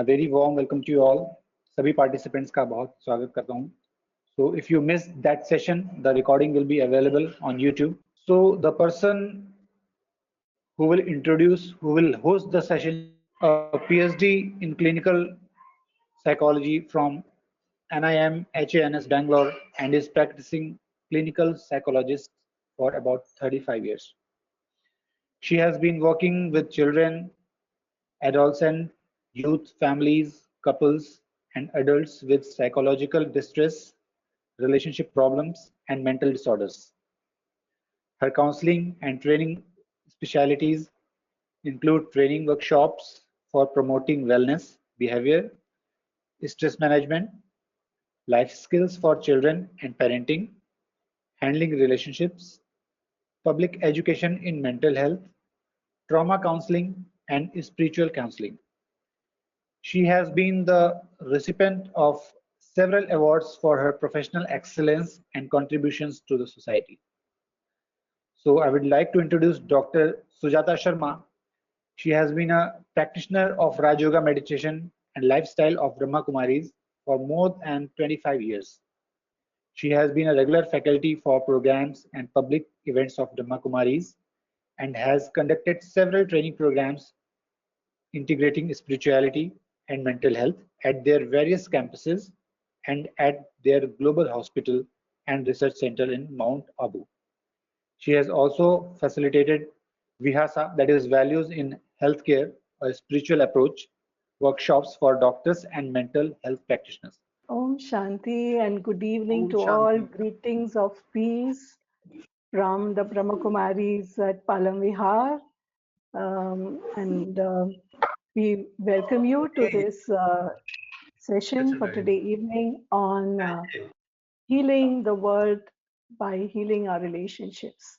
Very warm welcome to you all. सभी participants का बहुत स्वागत करता हूँ. So if you missed that session, the recording will be available on YouTube. So the person who will host the session, a PhD in clinical psychology from NIM HANS Bangalore and is practicing clinical psychologist for about 35 years. She has been working with children, adolescent, youth, families, couples, and adults with psychological distress, relationship problems, and mental disorders. Her counseling and training specialities include training workshops for promoting wellness, behavior, stress management, life skills for children and parenting, handling relationships, public education in mental health, trauma counseling, and spiritual counseling. She has been the recipient of several awards for her professional excellence and contributions to the society. So I would like to introduce Dr. Sujatha Sharma. She has been a practitioner of Raj Yoga meditation and lifestyle of Brahma Kumaris for more than 25 years. She has been a regular faculty for programs and public events of Brahma Kumaris and has conducted several training programs integrating spirituality and mental health at their various campuses and at their global hospital and research center in Mount Abu. She has also facilitated Vihasa, that is values in healthcare, a spiritual approach, workshops for doctors and mental health practitioners. Om Shanti and good evening to all. Greetings of peace from the Brahma Kumaris at Palam Vihar. We welcome you to this session for today evening on healing the world by healing our relationships.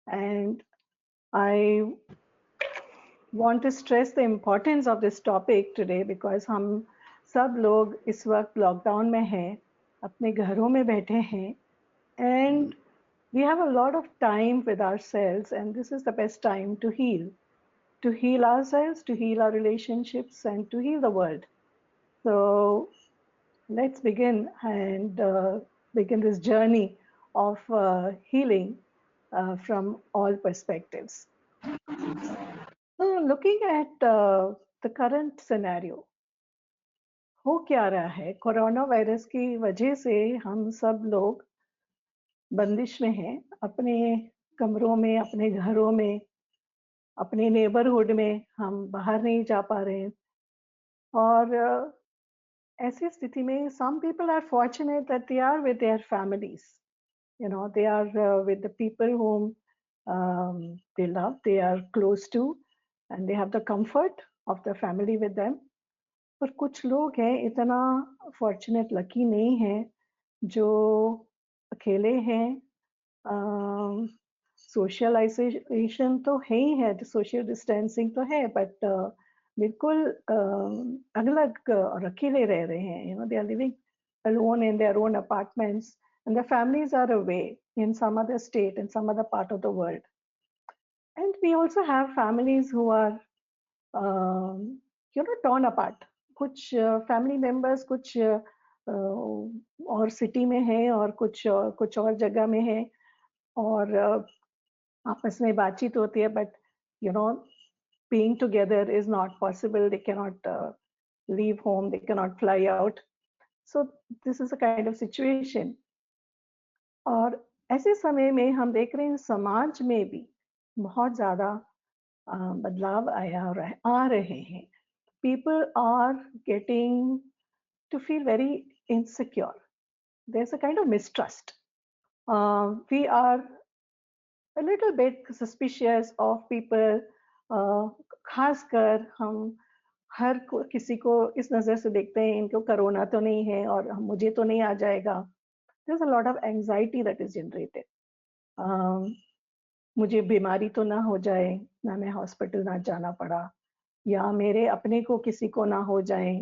And I want to stress the importance of this topic today because हम सब लोग इस वक्त lockdown में हैं, अपने घरों में बैठे हैं, and we have a lot of time with ourselves, and this is the best time to heal ourselves, to heal our relationships, and to heal the world. So let's begin and begin this journey of healing from all perspectives. So looking at the current scenario, हो क्या रहा है? Corona virus की वजह से हम सब लोग बंदिश में हैं, अपने कमरों में, अपने घरों में, अपने नेबरहुड में हम बाहर नहीं जा पा रहे हैं. और ऐसी स्थिति में some people are fortunate that they are with their families. You know, they are with the people whom they love, they are close to, and they have the comfort of the family with them. पर कुछ लोग हैं इतना fortunate lucky नहीं हैं जो अकेले हैं. सोशल आइसोलेशन तो है ही है, सोशल डिस्टेंसिंग तो है, बट बिल्कुल अलग और अकेले रह रहे हैं. You know, they are living alone in their own apartments and their families are away in some other state, in some other part of the world. And we also have families who are torn apart. कुछ family members कुछ और city में हैं और कुछ और जगह में हैं और आपस में बातचीत होती है, but you know being together is not possible. They cannot leave home, they cannot fly out. So this is a kind of situation. और ऐसे समय में हम देख रहे हैं समाज में भी बहुत ज़्यादा बदलाव आ रहे हैं. People are getting to feel very insecure. There's a kind of mistrust. We are a little bit suspicious of people. खासकर हम हर किसी को इस नज़र से देखते हैं, इनको कोरोना तो नहीं है और मुझे तो नहीं आ जाएगा. There's a lot of anxiety that is generated. मुझे बीमारी तो ना हो जाए, ना मैं हॉस्पिटल ना जाना पड़ा, या मेरे अपने को किसी को ना हो जाए,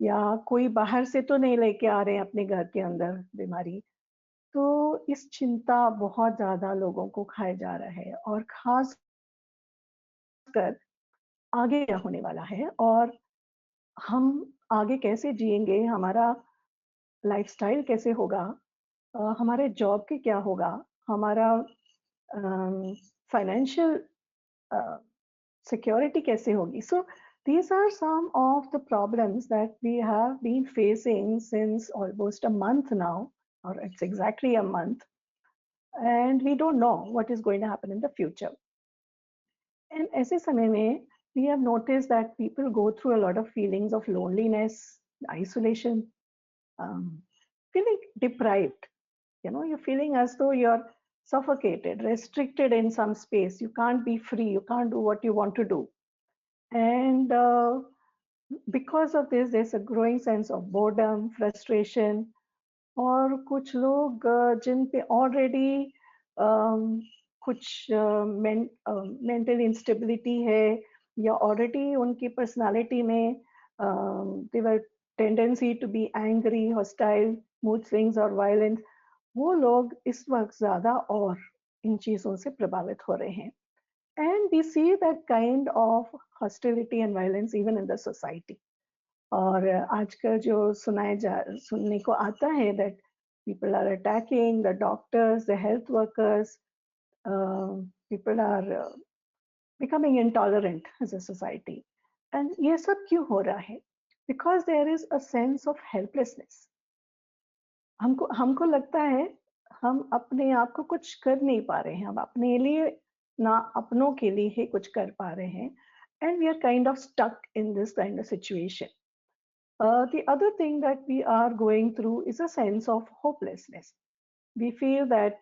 या कोई बाहर से तो नहीं लेके आ रहे हैं अपने घर के अंदर बीमारी. तो इस चिंता बहुत ज़्यादा लोगों को खाए जा रहा है और खास कर आगे क्या होने वाला है. और हम आगे कैसे जिएंगे, हमारा लाइफस्टाइल कैसे होगा, हमारे जॉब के क्या होगा, हमारा फाइनेंशियल security कैसे होगी. So these are some of the problems that we have been facing since almost a month now, or it's exactly a month, and we don't know what is going to happen in the future. And ऐसे समय में we have noticed that people go through a lot of feelings of loneliness, isolation, feeling deprived. You know, you're feeling as though you're suffocated, restricted in some space. You can't be free. You can't do what you want to do. And because of this, there's a growing sense of boredom, frustration, और कुछ लोग जिन पे already कुछ mental instability है या already उनकी personality में their tendency to be angry, hostile, mood swings और वायलेंस, वो लोग इस वक्त ज़्यादा और इन चीज़ों से प्रभावित हो रहे हैं. And we see that kind of hostility and violence even in the society. और आजकल जो सुनने को आता है that people are attacking the doctors, the health workers, people are becoming intolerant as a society. And ये सब क्यों हो रहा है? Because there is a sense of helplessness. हमको लगता है हम अपने आप को कुछ कर नहीं पा रहे हैं, हम अपने लिए ना अपनों के लिए ही कुछ कर पा रहे हैं, and we are kind of stuck in this kind of situation. The other thing that we are going through is a sense of hopelessness. We feel that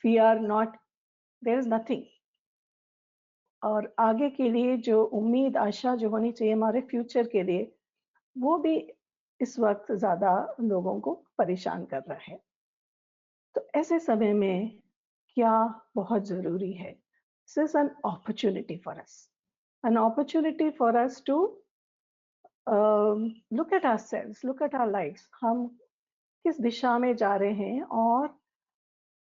we are not, there is nothing. और आगे के लिए जो उम्मीद आशा जो होनी चाहिए हमारे फ्यूचर के लिए, वो भी इस वक्त ज़्यादा लोगों को परेशान कर रहा है. तो ऐसे समय में क्या बहुत ज़रूरी है? This is an opportunity for us. An opportunity for us to look at ourselves, look at our lives. हम किस दिशा में जा रहे हैं, और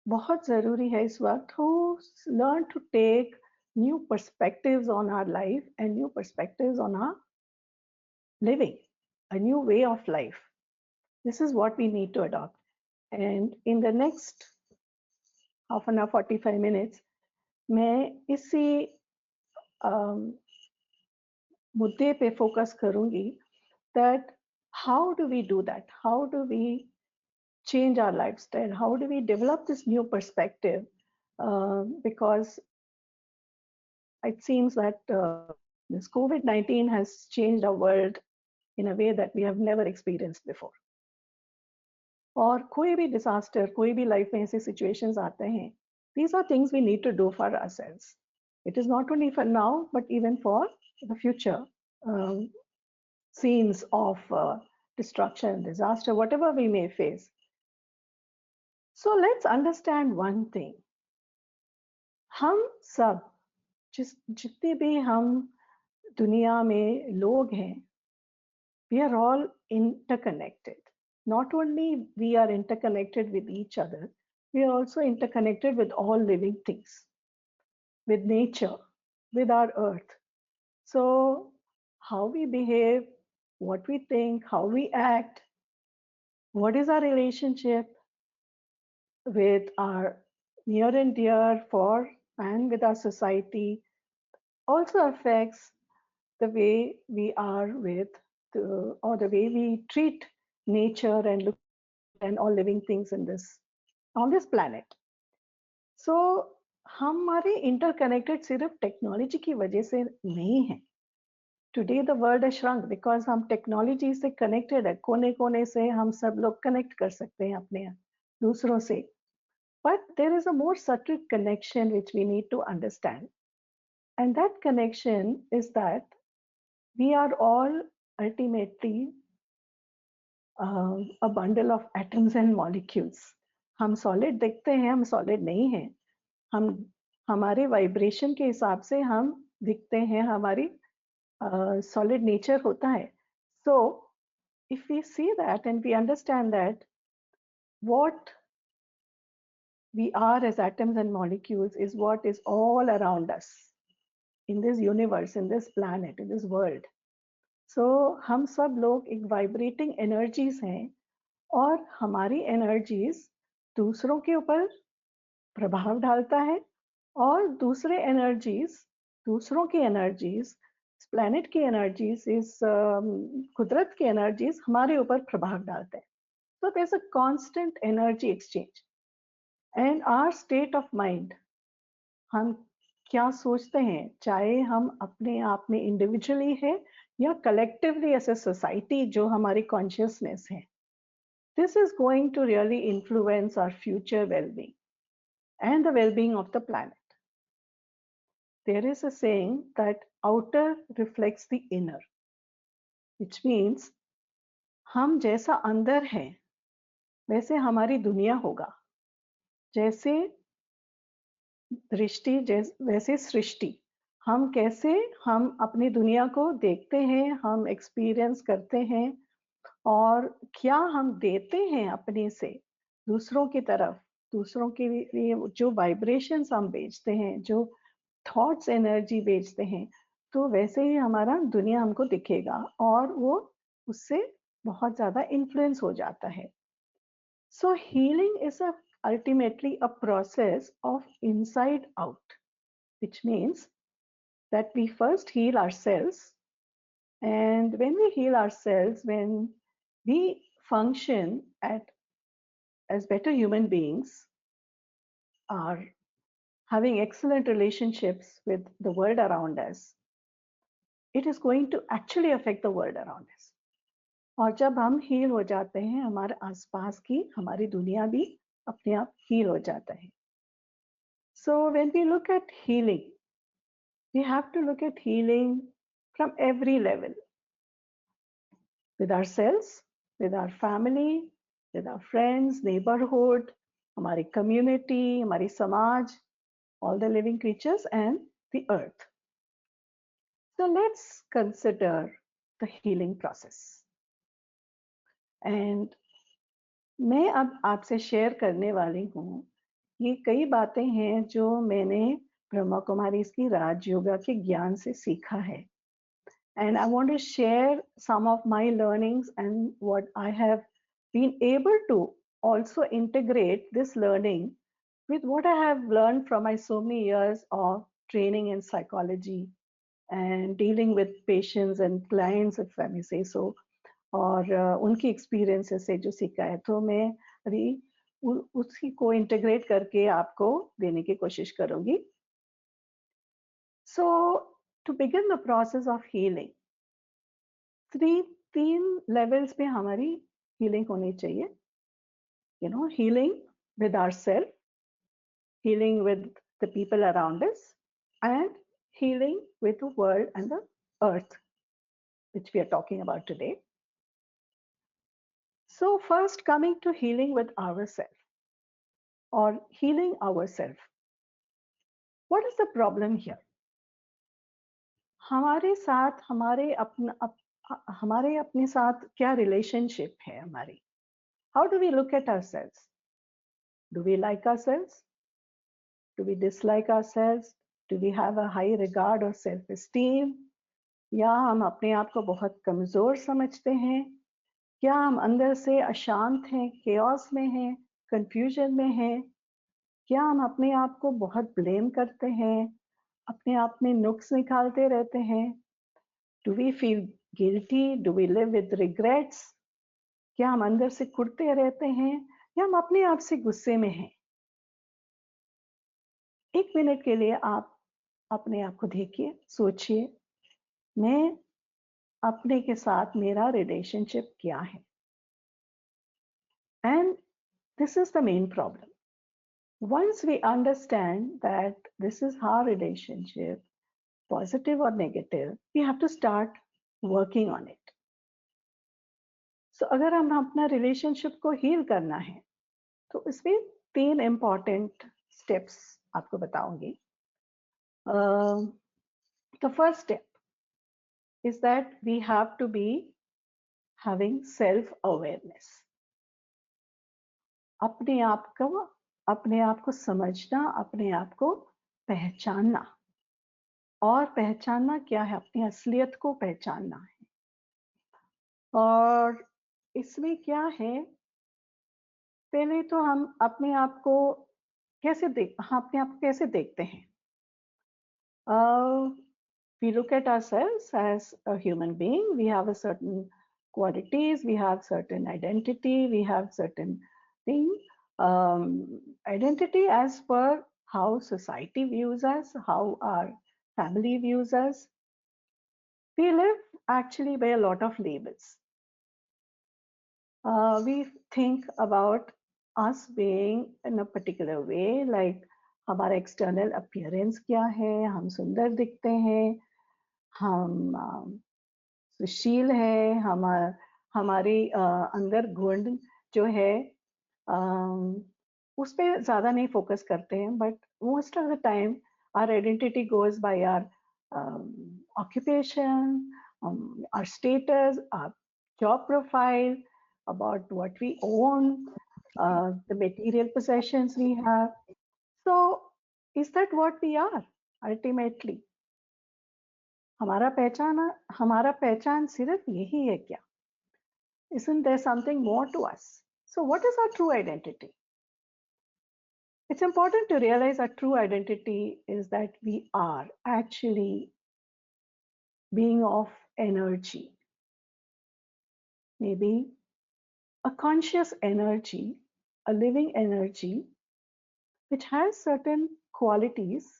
बहुत ज़रूरी है इस वक्त to learn to take new perspectives on our life and new perspectives on our living, a new way of life. This is what we need to adopt. And in the next half an hour, 45 minutes, मैं इसी मुद्दे पे focus करूंगी that how do we do that? How do we change our lifestyle? How do we develop this new perspective? Because it seems that this COVID-19 has changed our world in a way that we have never experienced before. और कोई भी disaster, कोई भी life में ऐसे situations आते हैं, these are things we need to do for ourselves. It is not only for now, but even for the future scenes of destruction, disaster, whatever we may face. So let's understand one thing. हम सब जितने भी हम दुनिया में लोग हैं, we are all interconnected. Not only we are interconnected with each other, we are also interconnected with all living things, with nature, with our earth. So how we behave, what we think, how we act, what is our relationship with our near and dear for and with our society also affects the way we are with or the way we treat nature and look and all living things in this on this planet. So हमारे interconnected सिर्फ technology की वजह से नहीं है. Today the world has shrunk because हम technology से connected है, कोने कोने से हम सब लोग कनेक्ट कर सकते हैं अपने दूसरों से. But there is a more subtle connection which we need to understand. And that connection is that we are all ultimately a bundle of atoms and molecules. हम solid दिखते हैं, हम solid नहीं हैं. हम हमारे vibration के हिसाब से हम दिखते हैं, हमारी solid nature होता है. So if we see that and we understand that what we are as atoms and molecules is what is all around us in this universe, in this planet, in this world. सो हम सब लोग एक vibrating energies हैं और हमारी energies दूसरों के ऊपर प्रभाव डालता है और दूसरों की एनर्जीज प्लैनेट की एनर्जीज इस कुदरत की एनर्जीज हमारे ऊपर प्रभाव डालते हैं. So there's a constant energy exchange. And our state of mind, हम क्या सोचते हैं, चाहे हम अपने आप में इंडिविजुअली है या कलेक्टिवली एज ए सोसाइटी जो हमारी कॉन्शियसनेस है, this is going to really influence our future well-being and the well-being of the planet. There is a saying that outer reflects the inner, which means हम जैसा अंदर है वैसे हमारी दुनिया होगा. जैसे वैसे सृष्टि, हम अपनी दुनिया को देखते हैं, हम एक्सपीरियंस करते हैं और क्या हम देते हैं अपने से दूसरों की तरफ, दूसरों के लिए जो वाइब्रेशंस हम भेजते हैं, जो थॉट्स एनर्जी भेजते हैं, तो वैसे ही हमारा दुनिया हमको दिखेगा और वो उससे बहुत ज़्यादा इन्फ्लुएंस हो जाता है. So healing is ultimately a process of inside out, which means that we first heal ourselves. And when we heal ourselves, when we function as better human beings, are having excellent relationships with the world around us, it is going to actually affect the world around us. और जब हम heal हो जाते हैं, हमारे आसपास की हमारी दुनिया भी अपने आप हील हो जाता है. So when we look at healing, we have to look at healing from every level, with ourselves, with our family, with our friends, neighborhood, हमारी community, हमारी समाज, all the living creatures and the earth. So let's consider the healing process. And मैं अब आपसे share करने वाली हूँ. ये कई बातें हैं जो मैंने ब्रह्मा कुमारी की राज योगा के ज्ञान से सीखा है. And I want to share some of my learnings and what I have been able to also integrate this learning with what I have learned from my so many years of training in psychology and dealing with patients and clients, if I may say so, और उनकी experiences से जो सीखा है, तो मैं अभी उसी को इंटीग्रेट करके आपको देने की कोशिश करूंगी. So to begin the process of healing, तीन लेवल्स पे हमारी हीलिंग होनी चाहिए. Healing with ourselves, healing with the people around us, and healing with the world and the earth, which we are talking about today. So first, coming to healing with ourselves or healing ourselves. What is the problem here? हमारे साथ हमारे अपने साथ क्या relationship है हमारी? How do we look at ourselves? Do we like ourselves? Do we dislike ourselves? Do we have a high regard or self-esteem? या हम अपने आप को बहुत कमजोर समझते हैं? क्या हम अंदर से अशांत हैं, chaos में हैं, confusion में हैं? क्या हम अपने आप को बहुत ब्लेम करते हैं, अपने आप में नुक्स निकालते रहते हैं? Do we feel guilty? Do we live with regrets? क्या हम अंदर से कुढ़ते रहते हैं या हम अपने आप से गुस्से में हैं? एक मिनट के लिए आप अपने आप को देखिए, सोचिए, मैं अपने के साथ मेरा रिलेशनशिप क्या है? And this is the main problem. Once we understand that this is our relationship, positive or negative, we have to start working on it. So अगर हम अपना रिलेशनशिप को हील करना है, तो इसमें 3 important steps आपको बताऊंगी. The first step is that we have to be having self-awareness. अपने आप को समझना, अपने आप को पहचानना. और पहचानना क्या है? अपनी असलियत को पहचानना है. और इसमें क्या है, पहले तो हम अपने आप को हम अपने आप को कैसे देखते हैं? Uh, we look at ourselves as a human being. We have a certain qualities, we have certain identity, we have certain thing. Identity as per how society views us, how our family views us. We live actually by a lot of labels. We think about us being in a particular way, like हमारा external appearance क्या है, हम सुंदर दिखते हैं, हम सुशील है, हमारे अंदर गुण जो है उस पर ज़्यादा नहीं फोकस करते हैं, but most of the time our identity goes by our occupation, our status, our job profile, about what we own, the material possessions we have. So, is that what we are ultimately? हमारा पहचान सिर्फ यही है क्या? Isn't there something more to us? So, what is our true identity? It's important to realize our true identity is that we are actually being of energy, maybe a conscious energy, a living energy, which has certain qualities,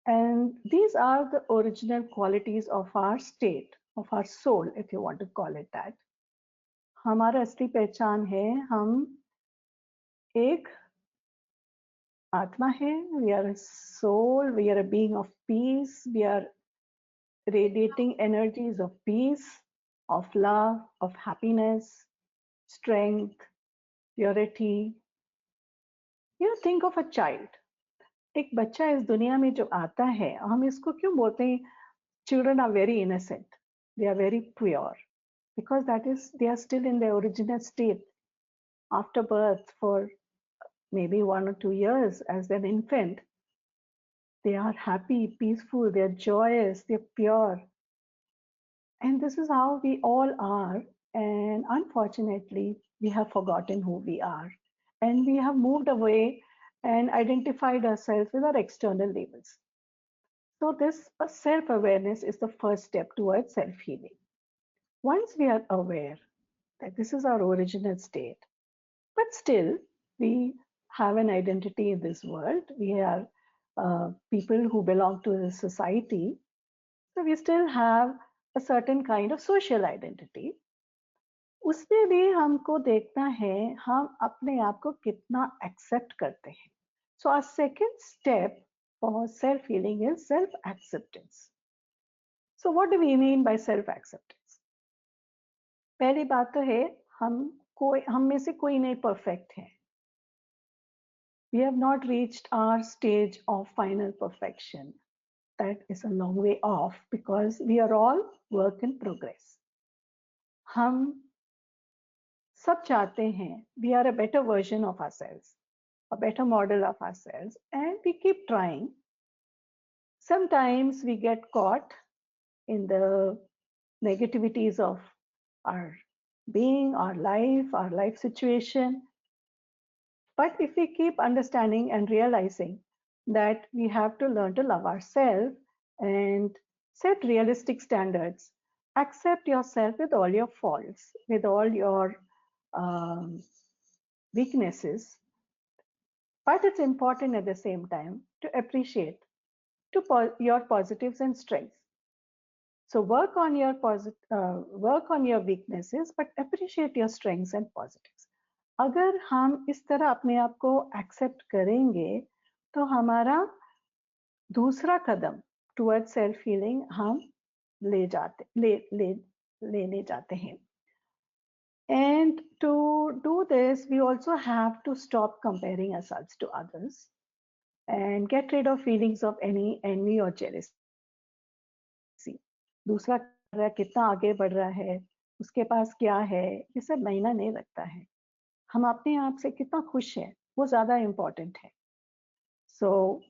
and these are the original qualities of our state, of our soul, if you want to call it that. हमारा असली पहचान है, हम एक आत्मा है, we are a soul, we are a being of peace, we are radiating energies of peace, of love, of happiness, strength, purity. Think of a child. एक बच्चा इस दुनिया में जो आता है, हम इसको क्यों बोलते हैं children are very innocent, they are very pure, because that is they are still in their original state after birth for maybe 1 or 2 years as an infant. They are happy, peaceful, they're joyous, they're pure. And this is how we all are. And unfortunately, we have forgotten who we are. And we have moved away and identified ourselves with our external labels. So, this self awareness is the first step towards self healing. Once we are aware that this is our original state, but still we have an identity in this world, we are people who belong to the society, so we still have a certain kind of social identity. उसमें भी हमको देखना है हम अपने आप को कितना एक्सेप्ट करते हैं. So our second step for self healing is self acceptance. So what do we mean by self acceptance? पहली बात तो है हम में से कोई नहीं परफेक्ट है. We have not reached our stage of final perfection. That is a long way off because we are all work in progress. हम सब चाहते हैं, we are a better version of ourselves, a better model of ourselves, and we keep trying. Sometimes we get caught in the negativities of our being, our life situation. But if we keep understanding and realizing that we have to learn to love ourselves and set realistic standards, accept yourself with all your faults, with all your um, weaknesses, but it's important at the same time to appreciate your positives and strengths. So work on your weaknesses, but appreciate your strengths and positives. अगर हम इस तरह अपने आप को accept करेंगे तो हमारा दूसरा कदम टुवर्ड सेल्फ हीलिंग हम लेने जाते हैं. And to do this, we also have to stop comparing ourselves to others and get rid of feelings of any envy or jealousy. दूसरा कर रहा है, कितना आगे बढ़ रहा है, उसके पास क्या है, ये सब मायना नहीं रखता है. हम अपने आप से कितना खुश है, वो ज्यादा इम्पोर्टेंट है. So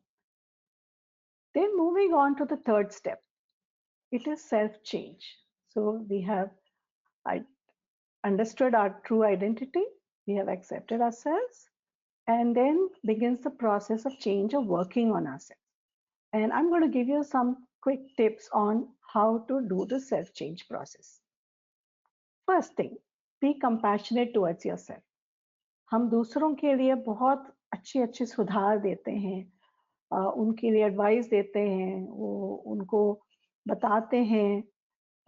then moving on to the third step, it is self change. So we have I understood our true identity, we have accepted ourselves, and then begins the process of change of working on ourselves. And I'm going to give you some quick tips on how to do the self change process. First thing, be compassionate towards yourself. हम दूसरों के लिए बहुत अच्छे अच्छे सुधार देते हैं, उनके लिए एडवाइस देते हैं, वो उनको बताते हैं,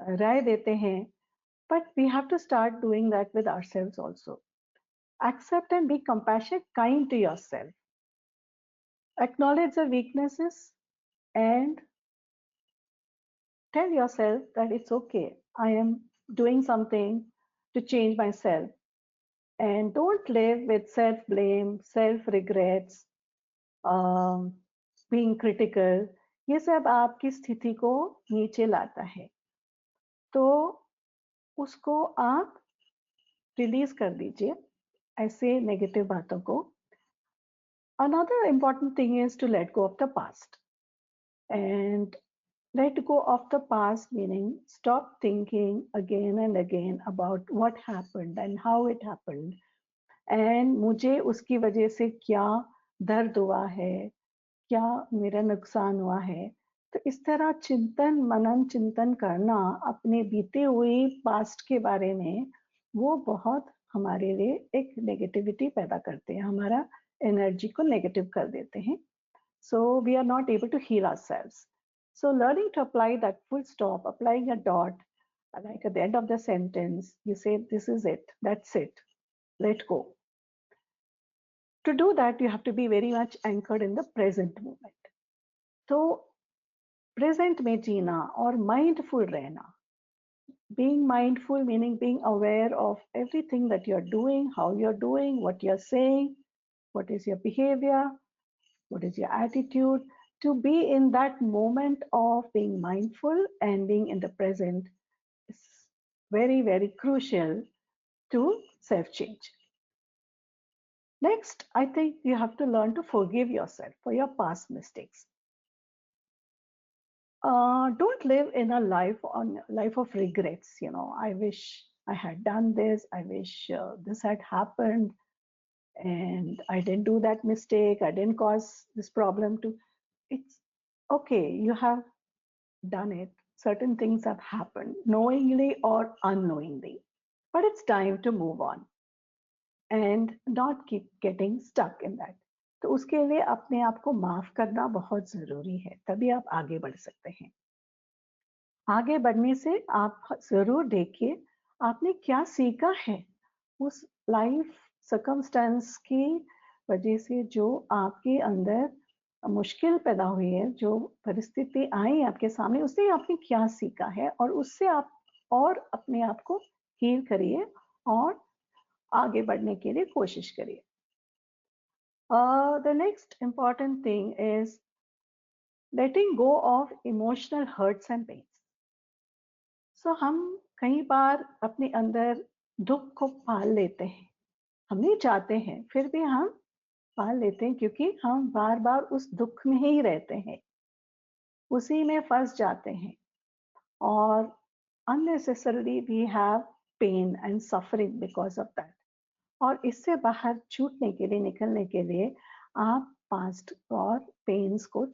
राय देते हैं, but we have to start doing that with ourselves also. Accept and be compassionate, kind to yourself. Acknowledge the weaknesses and tell yourself that it's okay. I am doing something to change myself. And don't live with self blame, self regrets, being critical. ये सब आपकी स्थिति को नीचे लाता है, तो उसको आप रिलीज कर दीजिए ऐसे नेगेटिव बातों को. Another important thing is to let go of the past. And let go of the past meaning stop thinking again and again about what happened and how it happened. And मुझे उसकी वजह से क्या दर्द हुआ है, क्या मेरा नुकसान हुआ है. तो इस तरह चिंतन मनन चिंतन करना अपने बीते हुए पास्ट के बारे में, वो बहुत हमारे लिए एक नेगेटिविटी पैदा करते हैं, हमारा एनर्जी को नेगेटिव कर देते हैं. So we are not able to heal ourselves. So learning to apply that full stop, applying a dot, like at the end of the sentence, you say, this is it, that's it, let go. To do that, you have to be very much anchored in the present moment. तो present में जीना और mindful रहना. Being mindful meaning being aware of everything that you're doing, how you're doing, what you're saying, what is your behavior, what is your attitude. To be in that moment of being mindful and being in the present is very, very crucial to self change. Next, I think you have to learn to forgive yourself for your past mistakes. Don't live in a life of regrets. I wish I had done this, I wish this had happened, and I didn't do that mistake, I didn't cause this problem to. It's okay, you have done it. Certain things have happened knowingly or unknowingly, but it's time to move on and not keep getting stuck in that. तो उसके लिए अपने आप को माफ करना बहुत जरूरी है, तभी आप आगे बढ़ सकते हैं. आगे बढ़ने से आप जरूर देखिए आपने क्या सीखा है उस लाइफ सर्कमस्टेंस की वजह से, जो आपके अंदर मुश्किल पैदा हुई है, जो परिस्थिति आई आपके सामने, उससे आपने क्या सीखा है, और उससे आप और अपने आप को हील करिए और आगे बढ़ने के लिए कोशिश करिए. The next important thing is letting go of emotional hurts and pains. So हम कई बार अपने अंदर दुख को पाल लेते हैं, हम नहीं चाहते हैं फिर भी हम पाल लेते हैं, क्योंकि हम बार बार उस दुख में ही रहते हैं, उसी में फंस जाते हैं, और unnecessarily we have pain and suffering because of that. और इससे बाहर छूटने के लिए, निकलने के लिए आप पास्ट और पेन्स को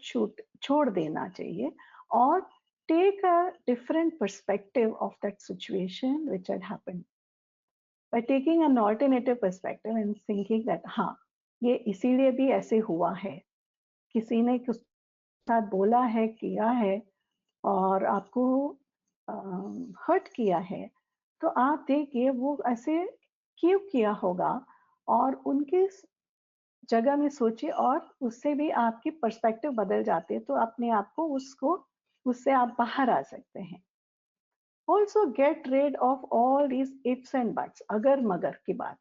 छोड़ देना चाहिए और take a different perspective of that situation which had happened. By taking an alternative perspective and thinking that हाँ, ये इसीलिए भी ऐसे हुआ है, किसी ने कुछ साथ बोला है, किया है और आपको हर्ट किया है, तो आप देखिए वो ऐसे क्यों किया होगा, और उनके जगह में सोचिए और उससे भी आपकी पर्सपेक्टिव बदल जाती है, तो अपने आप को उससे आप बाहर आ सकते हैं. Also get rid of all these ifs and buts. अगर मगर की बात,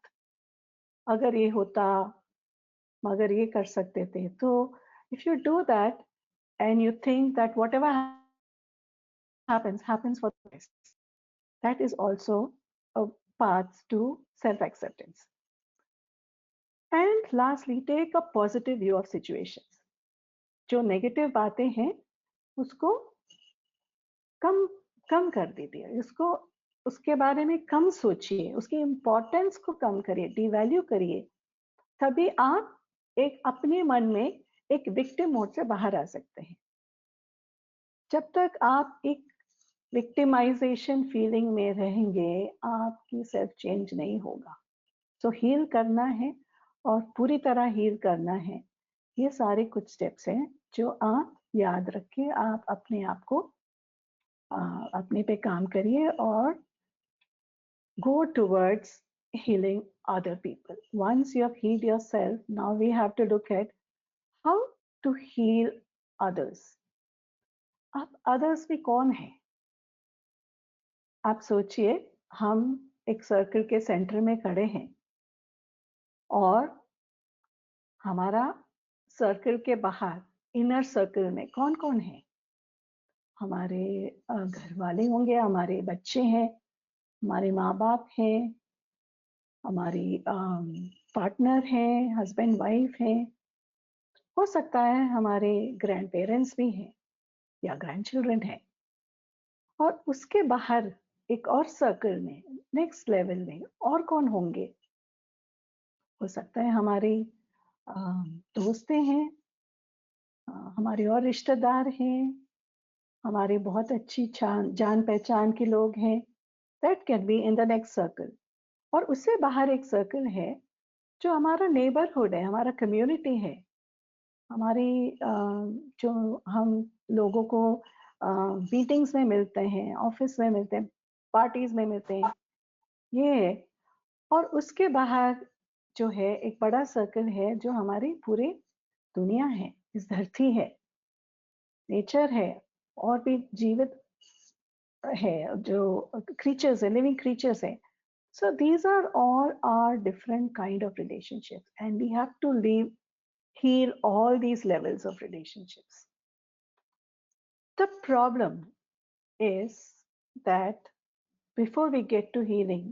अगर ये होता, मगर ये कर सकते थे, तो if you do that and you think that whatever happens for the best, that is also a path to self-acceptance. And lastly, take a positive view of situations. जो नेगेटिव बातें हैं उसको कम कर दीजिए, इसको उसके बारे में कम सोचिए, उसकी इम्पोर्टेंस को कम करिए, डिवैल्यू करिए, तभी आप एक अपने मन में एक विक्टिम मोड से बाहर आ सकते हैं। जब तक आप एक विक्टिमाइजेशन फीलिंग में रहेंगे, आपकी सेल्फ चेंज नहीं होगा। सो हील करना है और पूरी तरह हील करना है। ये सारे कुछ स्टेप्स हैं जो आप याद रखिए, आप अपने आप को अपने पे काम करिए और go towards healing other people. Once you have healed yourself, now we have to look at how to heal others. अब others भी कौन है? आप सोचिए, हम एक सर्कल के सेंटर में खड़े हैं और हमारा सर्कल के बाहर इनर सर्कल में कौन कौन है? हमारे घर वाले होंगे, हमारे बच्चे हैं, हमारे माँ बाप हैं, हमारी पार्टनर हैं, हस्बैंड वाइफ हैं, हो सकता है हमारे ग्रैंड पेरेंट्स भी हैं या ग्रैंड चिल्ड्रन हैं। और उसके बाहर एक और सर्कल में, नेक्स्ट लेवल में और कौन होंगे? हो सकता है हमारे दोस्तें हैं, हमारे और रिश्तेदार हैं, हमारे बहुत अच्छी जान पहचान के लोग हैं। That can be in the next circle. और उससे बाहर एक सर्कल है जो हमारा नेबरहुड है, हमारा कम्युनिटी है, हमारी जो हम लोगों को मीटिंग्स में मिलते हैं, ऑफिस में मिलते हैं, पार्टीज में मिलते हैं, ये है। और उसके बाहर जो है एक बड़ा सर्कल है जो हमारी पूरी दुनिया है, इस धरती है, नेचर है, और भी जीवित है, जो क्रीचर्स है, लिविंग क्रीचर्स है। So these are all our different kind of relationships, and we have to heal all these levels of relationships. The problem is that before we get to healing,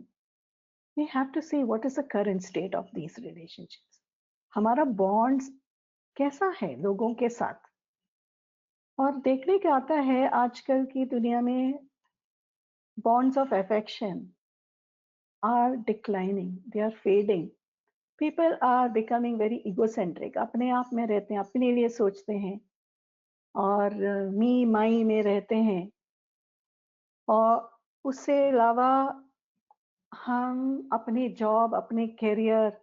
we have to see what is the current state of these relationships. हमारा bonds कैसा है लोगों के साथ? और देखने क्या आता है आजकल की दुनिया में, bonds of affection are declining, they are fading. People are becoming very egocentric, अपने आप में रहते हैं, अपने लिए सोचते हैं और मी माई में रहते हैं। और उससे अलावा हम अपनी जॉब, अपने करियर,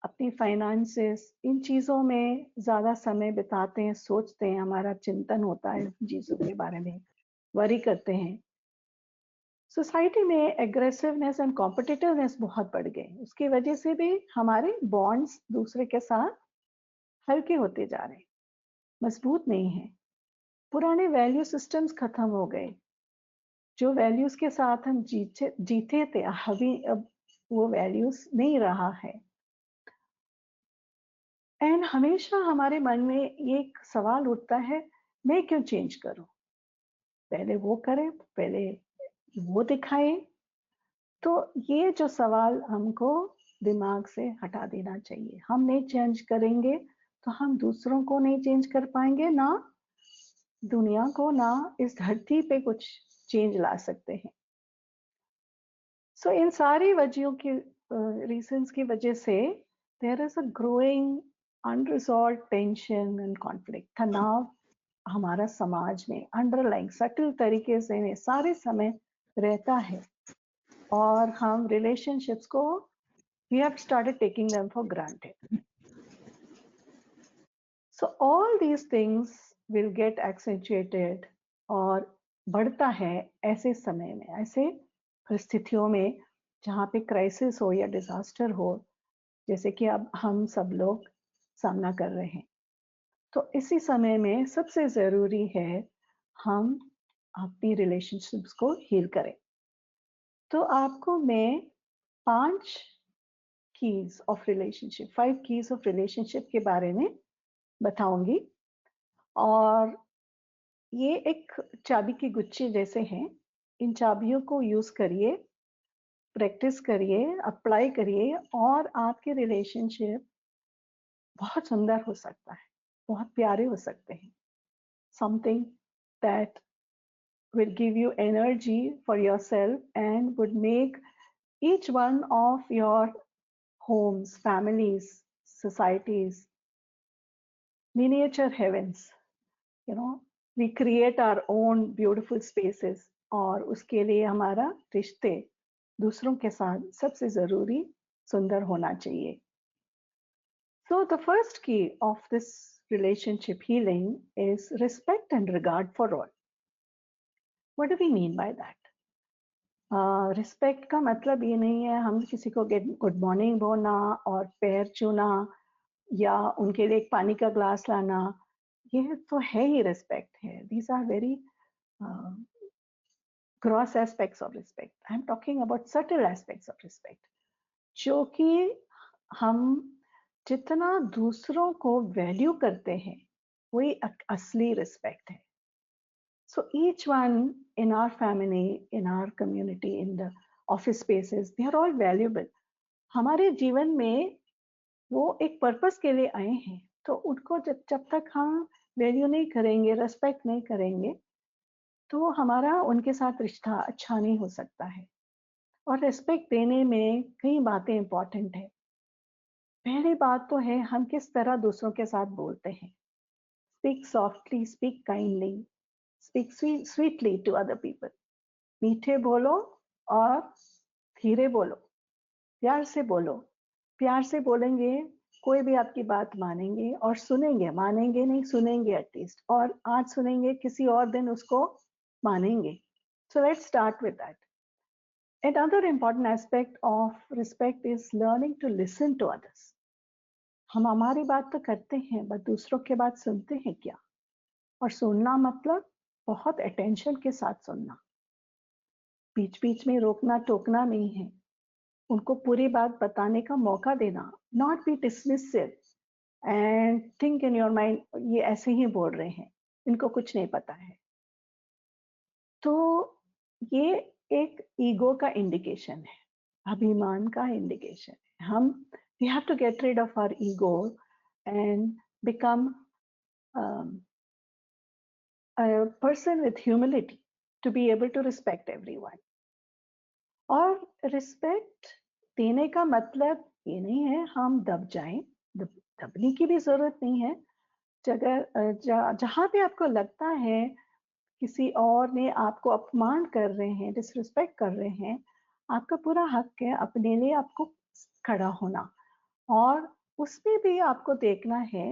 अपनी फाइनेंसेस, इन चीज़ों में ज़्यादा समय बिताते हैं, सोचते हैं, हमारा चिंतन होता है चीज़ों के बारे में, वरी करते हैं। सोसाइटी में एग्रेसिवनेस एंड कॉम्पिटिटिवनेस बहुत बढ़ गई, उसकी वजह से भी हमारे बॉन्ड्स दूसरे के साथ हल्के होते जा रहे हैं, मजबूत नहीं है। पुराने वैल्यू सिस्टम्स खत्म हो गए, जो वैल्यूज के साथ हम जीते थे, अभी अब वो वैल्यूज नहीं रहा है। एंड हमेशा हमारे मन में एक सवाल उठता है, मैं क्यों चेंज करूं? पहले वो करे, पहले वो दिखाए। तो ये जो सवाल हमको दिमाग से हटा देना चाहिए। हम नहीं चेंज करेंगे तो हम दूसरों को नहीं चेंज कर पाएंगे, ना दुनिया को, ना इस धरती पे कुछ चेंज ला सकते हैं। सो इन सारी वजहों की रीजंस की वजह से there is a growing unresolved tension and conflict. तनाव हमारा समाज में अंडरलाइंग सटल तरीके से सारे समय रहता है, और हम रिलेशनशिप्स को we have started taking them for granted. So all these things will get accentuated और बढ़ता है ऐसे समय में, ऐसे परिस्थितियों में जहाँ पे क्राइसिस हो या डिजास्टर हो, जैसे कि अब हम सब लोग सामना कर रहे हैं। तो इसी समय में सबसे ज़रूरी है हम अपनी रिलेशनशिप्स को हील करें। तो आपको मैं 5 keys of relationship, 5 keys of relationship के बारे में बताऊंगी। और ये एक चाबी की गुच्छी जैसे हैं, इन चाबियों को यूज करिए, प्रैक्टिस करिए, अप्लाई करिए, और आपके रिलेशनशिप बहुत सुंदर हो सकता है, बहुत प्यारे हो सकते हैं। Something that will give you energy for yourself and would make each one of your homes, families, societies, miniature heavens. You know, we create our own beautiful spaces और उसके लिए हमारा रिश्ते दूसरों के साथ सबसे जरूरी सुंदर होना चाहिए. So the first key of this relationship healing is respect and regard for all. What do we mean by that? Respect का मतलब ये नहीं है हम किसी को गुड मॉर्निंग बोलना और पैर छूना या उनके लिए एक पानी का ग्लास लाना. ये तो है ही रिस्पेक्ट है. These are very gross aspects of respect. I am talking about subtle aspects of respect, जो कि हम जितना दूसरों को वैल्यू करते हैं वही असली रिस्पेक्ट है. So each one in our family, in our community, in the office spaces, they are all valuable. हमारे जीवन में वो एक पर्पस के लिए आए हैं, तो उनको जब तक हम वैल्यू नहीं करेंगे, रेस्पेक्ट नहीं करेंगे, तो हमारा उनके साथ रिश्ता अच्छा नहीं हो सकता है. और रेस्पेक्ट देने में कई बातें इंपॉर्टेंट है. पहली बात तो है हम किस तरह दूसरों के साथ बोलते हैं. Speak softly, speak kindly, speak sweetly to other people. मीठे बोलो और धीरे बोलो, प्यार से बोलो. प्यार से बोलेंगे कोई भी आपकी बात मानेंगे और सुनेंगे. मानेंगे नहीं, सुनेंगे एटलीस्ट. और आज सुनेंगे, किसी और दिन उसको मानेंगे. So let's start with that. Another important aspect of respect is learning to listen to others. हम हमारी बात तो करते हैं, बट दूसरों की बात सुनते हैं क्या? और सुनना मतलब बहुत अटेंशन के साथ सुनना. बीच बीच में रोकना टोकना नहीं है. उनको पूरी बात बताने का मौका देना. Not be dismissive and think in your mind ये ऐसे ही बोल रहे हैं, इनको कुछ नहीं पता है. तो ये एक ईगो का इंडिकेशन है, अभिमान का इंडिकेशन है. हम we have to get rid of our ego and become a person with humility to be able to respect everyone. और रिस्पेक्ट देने का मतलब ये नहीं है हम दब जाएं. दबने की भी जरूरत नहीं है. जहां पे आपको लगता है किसी और ने आपको अपमान कर रहे हैं, डिसरिस्पेक्ट कर रहे हैं, आपका पूरा हक है अपने लिए आपको खड़ा होना. और उसमें भी आपको देखना है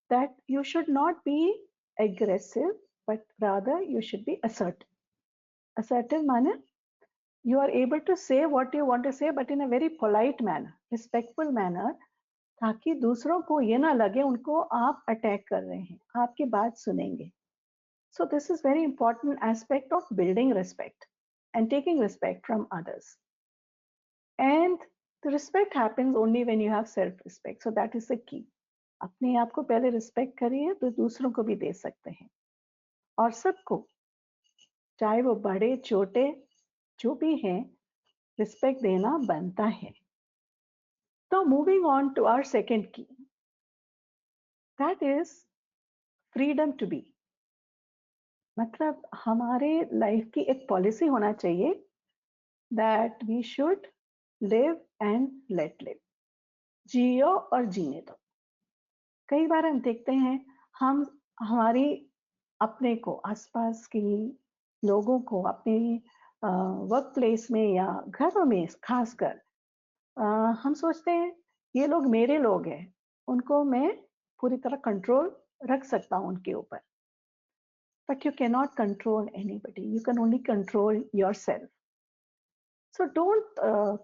that you should not be aggressive, but rather you should be assertive. Assertive माने you are able to say what you want to say, but in a very polite manner, respectful manner, ताकि दूसरों को ये ना लगे उनको आप attack कर रहे हैं, आपकी बात सुनेंगे. So this is very important aspect of building respect and taking respect from others. And the respect happens only when you have self-respect. So that is the key. अपने आप को पहले रिस्पेक्ट करिए तो दूसरों को भी दे सकते हैं. और सबको, चाहे वो बड़े छोटे जो भी हैं, रिस्पेक्ट देना बनता है. तो moving on to our second key, that is freedom to be. मतलब हमारे लाइफ की एक पॉलिसी होना चाहिए that we should live and let live. जियो और जीने दो. कई बार हम देखते हैं हम हमारी अपने को, आसपास की लोगों को, अपने वर्क प्लेस में या घरों में खासकर हम सोचते हैं ये लोग मेरे लोग हैं, उनको मैं पूरी तरह कंट्रोल रख सकता हूँ उनके ऊपर. But you can not control anybody, you can only control yourself. So don't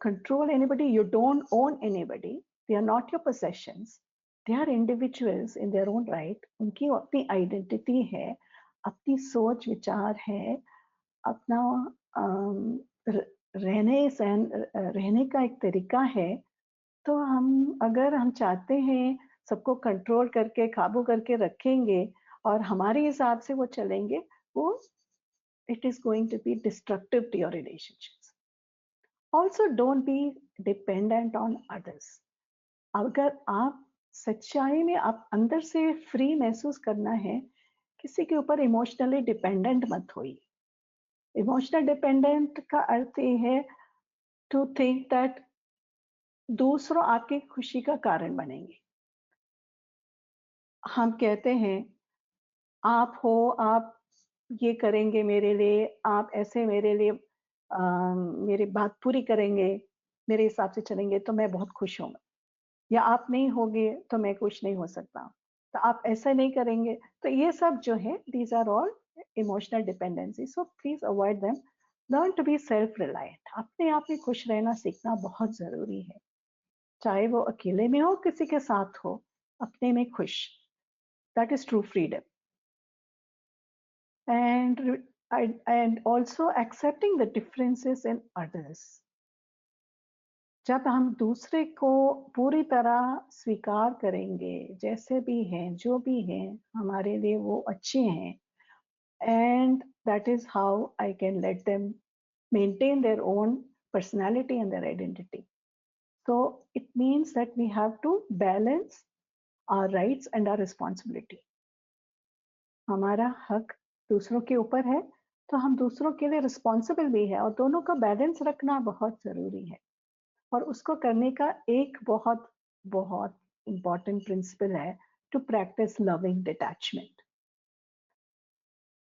control anybody. You don't own anybody. They are not your possessions. They are individuals in their own right. उनकी अपनी identity है, अपनी सोच विचार है, अपना रहने का एक तरीका है. तो अगर हम चाहते हैं सबको कंट्रोल करके काबू करके रखेंगे और हमारे हिसाब से वो चलेंगे, वो it is going to be destructive to your relationships. Also don't be dependent on others. अगर आप सच्चाई में आप अंदर से फ्री महसूस करना है, किसी के ऊपर इमोशनली डिपेंडेंट मत होइए. इमोशनल डिपेंडेंट का अर्थ ये है टू थिंक दैट दूसरों आपकी खुशी का कारण बनेंगे। हम कहते हैं आप हो, आप ये करेंगे मेरे लिए, आप ऐसे मेरे लिए मेरी बात पूरी करेंगे, मेरे हिसाब से चलेंगे तो मैं बहुत खुश हूँ, या आप नहीं होगे तो मैं खुश नहीं हो सकता, तो आप ऐसा नहीं करेंगे। तो ये सब जो है, these are all emotional dependency, so please avoid them. Learn to be self reliant. अपने आप में खुश रहना सीखना बहुत जरूरी है, चाहे वो अकेले में हो किसी के साथ हो, अपने में खुश, that is true freedom. And also accepting the differences in others. जब हम दूसरे को पूरी तरह स्वीकार करेंगे, जैसे भी हैं, जो भी हैं, हमारे लिए वो अच्छे हैं, and that is how I can let them maintain their own personality and their identity. So it means that we have to balance our rights and our responsibility. हमारा हक दूसरों के ऊपर है, तो हम दूसरों के लिए रिस्पॉन्सिबल भी है, और दोनों का बैलेंस रखना बहुत जरूरी है। और उसको करने का एक बहुत बहुत इंपॉर्टेंट प्रिंसिपल है टू प्रैक्टिस लविंग डिटैचमेंट।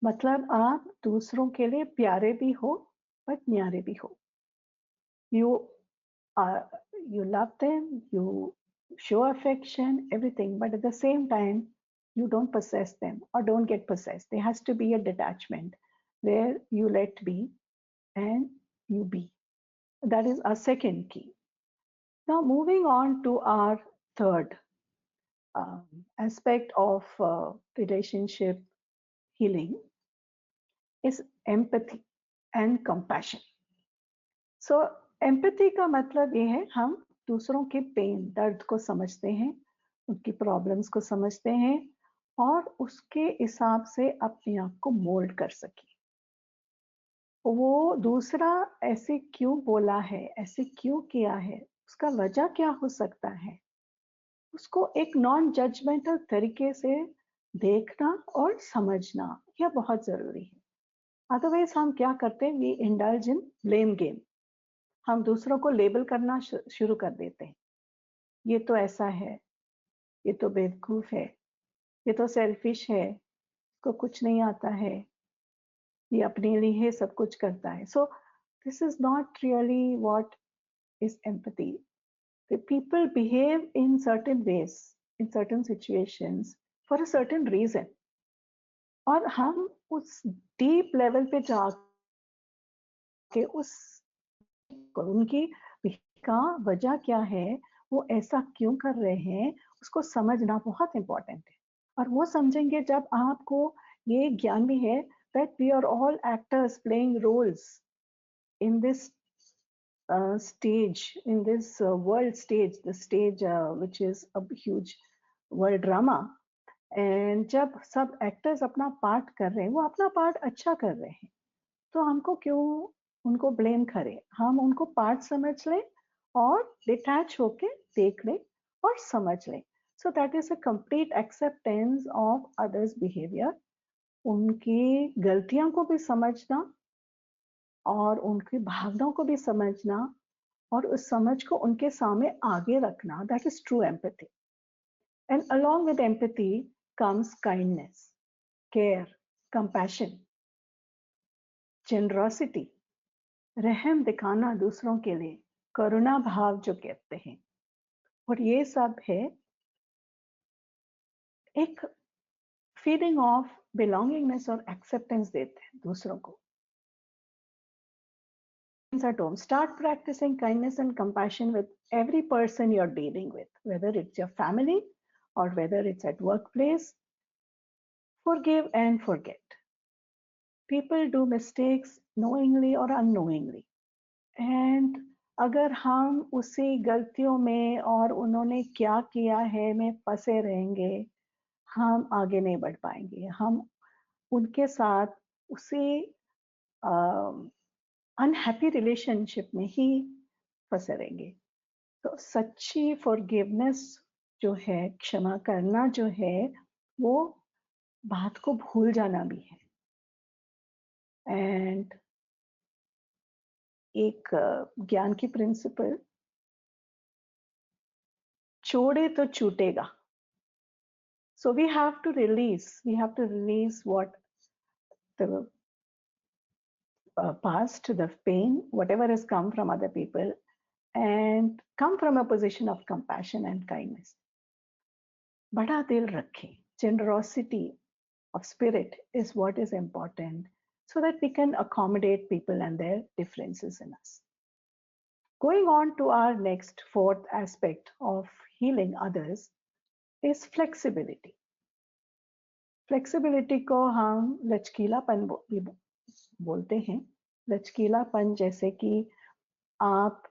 मतलब आप दूसरों के लिए प्यारे भी हो बट न्यारे भी हो। You you love them, you show affection, everything, but at the same time you don't possess them or don't get possessed. There has to be a detachment where you let be and you be. That is our second key. Now moving on to our third aspect of relationship healing is empathy and compassion. So empathy का मतलब ये है, हम दूसरों के pen, दर्द को समझते हैं, उनकी प्रॉब्लम्स को समझते हैं और उसके हिसाब से अपने आप को मोल्ड कर सके। वो दूसरा ऐसे क्यों बोला है, ऐसे क्यों किया है, उसका वजह क्या हो सकता है, उसको एक नॉन जजमेंटल तरीके से देखना और समझना, यह बहुत जरूरी है। अदरवाइज हम क्या करते हैं, we indulge in blame game. हम दूसरों को लेबल करना शुरू कर देते हैं, ये तो ऐसा है, ये तो बेवकूफ है, ये तो सेल्फिश है, इसको कुछ नहीं आता है, ये अपने लिए ही सब कुछ करता है। So this is not really what is empathy. The people behave in certain ways, in certain situations, for a certain reason. और हम उस डीप लेवल पे जाके उस उनकी का वजह क्या है, वो ऐसा क्यों कर रहे हैं, उसको समझना बहुत इंपॉर्टेंट है। और वो समझेंगे जब आपको ये ज्ञान भी है that we are all actors playing roles in this stage, in this world stage, the stage which is a huge world drama. And जब सब एक्टर्स अपना पार्ट कर रहे हैं, वो अपना पार्ट अच्छा कर रहे हैं, तो हमको क्यों उनको ब्लेम करें। हम उनको पार्ट समझ लें और डिटैच होके देख लें और समझ लें। So that is a complete acceptance of others behaviour. उनकी गलतियों को भी समझना और उनकी भावनाओं को भी समझना और उस समझ को उनके सामने आगे रखना, that is true empathy. And along with empathy comes kindness, care, compassion, generosity, रहम दिखाना दूसरों के लिए, करुणा भाव जो कहते हैं। और ये सब है एक फीलिंग ऑफ बिलोंगिंगनेस और एक्सेप्टेंस देते हैं दूसरों को। At home, start practicing kindness and compassion with every person you're dealing with, whether it's your family or whether it's at workplace. Forgive and forget. People do mistakes knowingly or unknowingly. And अगर हम उसी गलतियों में और उन्होंने क्या किया है में फंसे रहेंगे, हम आगे नहीं बढ़ पाएंगे। हम उनके साथ उसी अनहैप्पी रिलेशनशिप में ही फंसे रहेंगे। तो सच्ची फॉरगिवनेस जो है, क्षमा करना जो है, वो बात को भूल जाना भी है। एंड एक ज्ञान की प्रिंसिपल, छोड़े तो छूटेगा. So we have to release what the past, the pain, whatever has come from other people, and come from a position of compassion and kindness. बड़ा दिल रखें. Generosity of spirit is what is important, so that we can accommodate people and their differences in us. Going on to our next, fourth aspect of healing others is flexibility. Flexibility को हम लचकीलापन भी बोलते हैं. लचकीलापन जैसे कि आप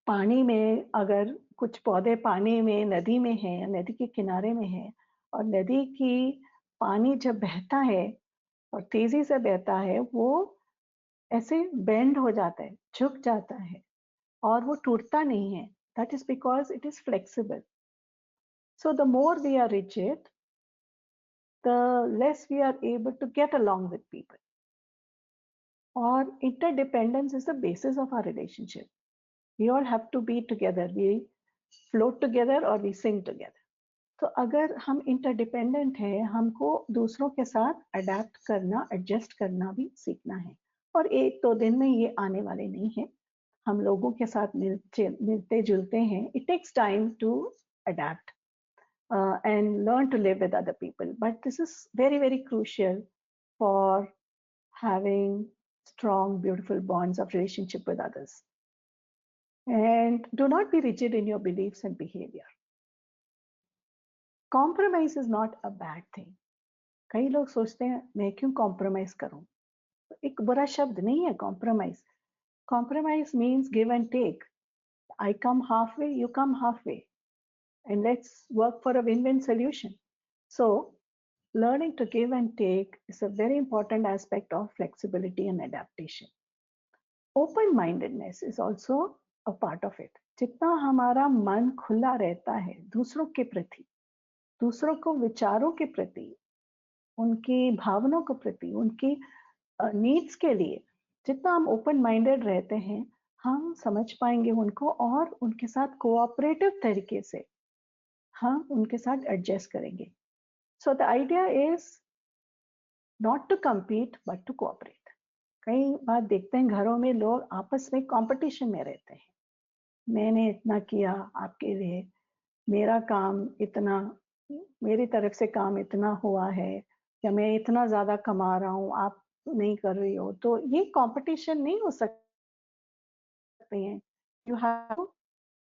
पानी में, अगर कुछ पौधे पानी में, नदी में हैं, नदी के किनारे में हैं, और नदी की पानी जब बहता है और तेजी से बहता है, वो ऐसे बेंड हो जाता है, झुक जाता है, और वो टूटता नहीं है. That is because it is flexible. So the more we are rigid, the less we are able to get along with people. Or interdependence is the basis of our relationship. We all have to be together. We float together or we sing together. तो अगर हम interdependent हैं, हमको दूसरों के साथ adapt करना, adjust करना भी सीखना है. और एक दो दिन में ये आने वाले नहीं है. हम लोगों के साथ मिलते जुलते हैं. It takes time to adapt. And learn to live with other people. But this is very, very crucial for having strong, beautiful bonds of relationship with others. And do not be rigid in your beliefs and behavior. Compromise is not a bad thing. कई लोग सोचते हैं मैं क्यों compromise करूं. एक बुरा शब्द नहीं है compromise. Compromise means give and take. I come halfway, you come halfway. And let's work for a win-win solution. So, learning to give and take is a very important aspect of flexibility and adaptation. Open-mindedness is also a part of it. जितना हमारा मन खुला रहता है दूसरों के प्रति, दूसरों को विचारों के प्रति, उनकी भावनाओं के प्रति, उनकी नीड्स के लिए, जितना हम ओपन माइंडेड रहते हैं, हम समझ पाएंगे उनको और उनके साथ कोऑपरेटिव तरीके से हम उनके साथ एडजस्ट करेंगे. So the idea is not to compete but to cooperate. कई बार देखते हैं घरों में लोग आपस में कंपटीशन में रहते हैं. मैंने इतना किया आपके लिए, मेरा काम इतना, मेरी तरफ से काम इतना हुआ है, या मैं इतना ज्यादा कमा रहा हूँ, आप नहीं कर रही हो. तो ये कंपटीशन नहीं हो सकते हैं. You have to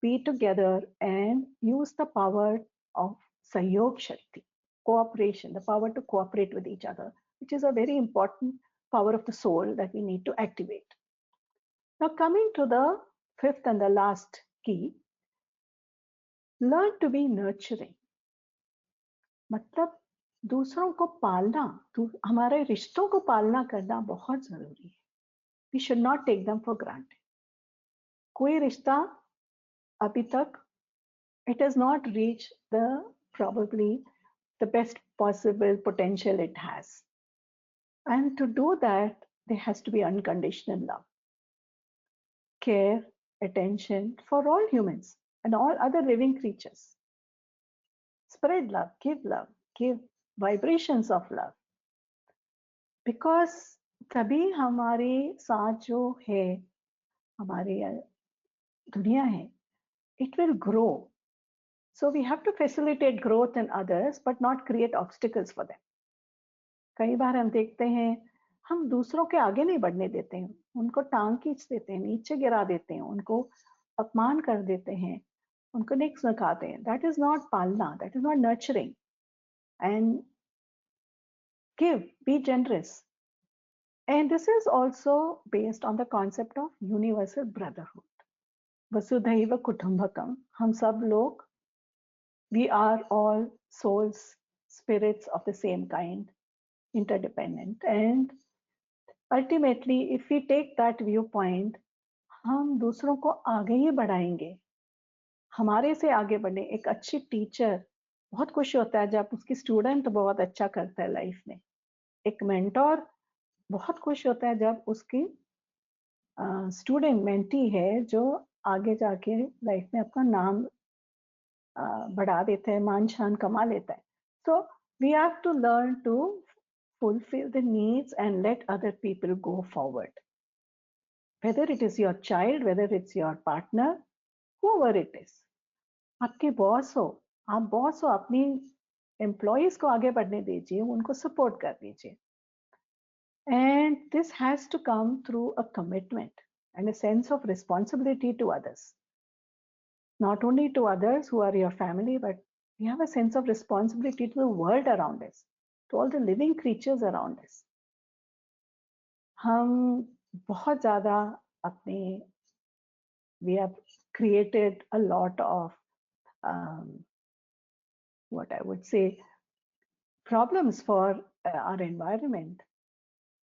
be together and use the power of Sahyog Shakti, cooperation, the power to cooperate with each other, which is a very important power of the soul that we need to activate. Now, coming to the fifth and the last key, learn to be nurturing. मतलब दूसरों को पालना, हमारे रिश्तों को पालना करना बहुत जरूरी है. We should not take them for granted. कोई रिश्ता अभी तक it has not reached probably the best possible potential it has. And to do that, there has to be unconditional love, care, attention for all humans and all other living creatures. Spread love, give vibrations of love. Because तभी हमारे साथ जो है, हमारी दुनिया है, it will grow. So we have to facilitate growth in others, but not create obstacles for them. कई बार हम देखते हैं हम दूसरों के आगे नहीं बढ़ने देते हैं, उनको टांग खींच देते हैं, नीचे गिरा देते हैं, उनको अपमान कर देते हैं, उनको नहीं सिखाते हैं. That is not पालना, that is not nurturing. And give, be generous. And this is also based on the concept of universal brotherhood. वसुधैव कुटुंबकम. हम सब लोग, we are all souls, spirits of the same kind, interdependent. And ultimately, if we take that viewpoint, हम दूसरों को आगे ही बढ़ाएंगे. हमारे से आगे बढ़े. एक अच्छी टीचर बहुत खुश होता है जब उसकी स्टूडेंट बहुत अच्छा करता है लाइफ में. एक मेंटोर बहुत खुश होता है जब उसकी स्टूडेंट मेंटी है जो आगे जाके लाइफ में अपना नाम बढ़ा देता है, मान शान कमा लेता है. So we have to learn to fulfill the needs and let other people go forward. Whether it is your child, whether it's your partner, whoever it is. आपके बॉस हो, आप बॉस हो, अपनी एम्प्लॉयज को आगे बढ़ने दीजिए, उनको सपोर्ट कर दीजिए. And this has to come through a commitment and a sense of responsibility to others. Not only to others who are your family, but we have a sense of responsibility to the world around us, to all the living creatures around us. हम बहुत ज़्यादा अपने we have created a lot of what I would say problems for our environment.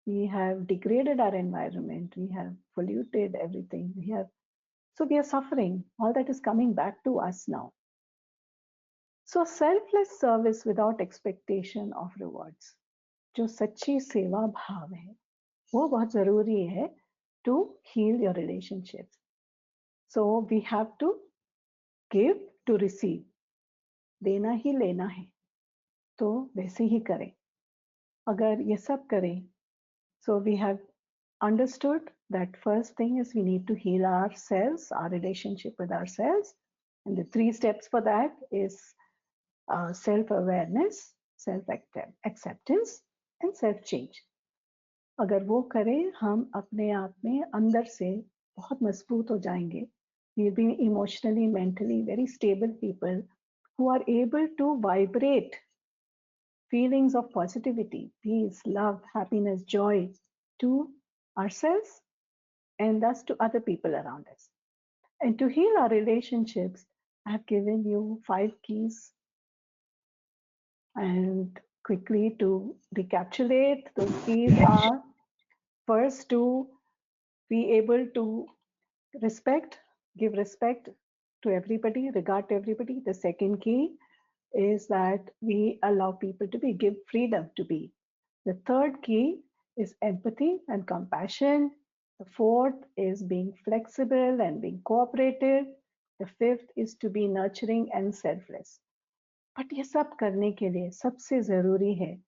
We have degraded our environment. We have polluted everything. So we are suffering. All that is coming back to us now. So selfless service without expectation of rewards. जो सच्ची सेवा भाव है, वो बहुत जरूरी है to heal your relationships. So we have to give to receive. देना ही लेना है, तो वैसे ही करें. अगर ये सब करें, so we have understood that first thing is we need to heal ourselves, our relationship with ourselves. And the 3 steps for that is self-awareness, self-acceptance and self-change. अगर वो करें, हम अपने आप में अंदर से बहुत मजबूत हो जाएंगे. We'll be emotionally, mentally very stable people who are able to vibrate feelings of positivity, peace, love, happiness, joy to ourselves and thus to other people around us. And to heal our relationships, I have given you 5 keys. And quickly to recapitulate, those keys are first to be able to give respect to everybody, regard to everybody. The second key is that we allow people to be, give freedom to be. The third key is empathy and compassion. The fourth is being flexible and being cooperative. The fifth is to be nurturing and selfless. But ये सब करने के लिए सबसे ज़रूरी है,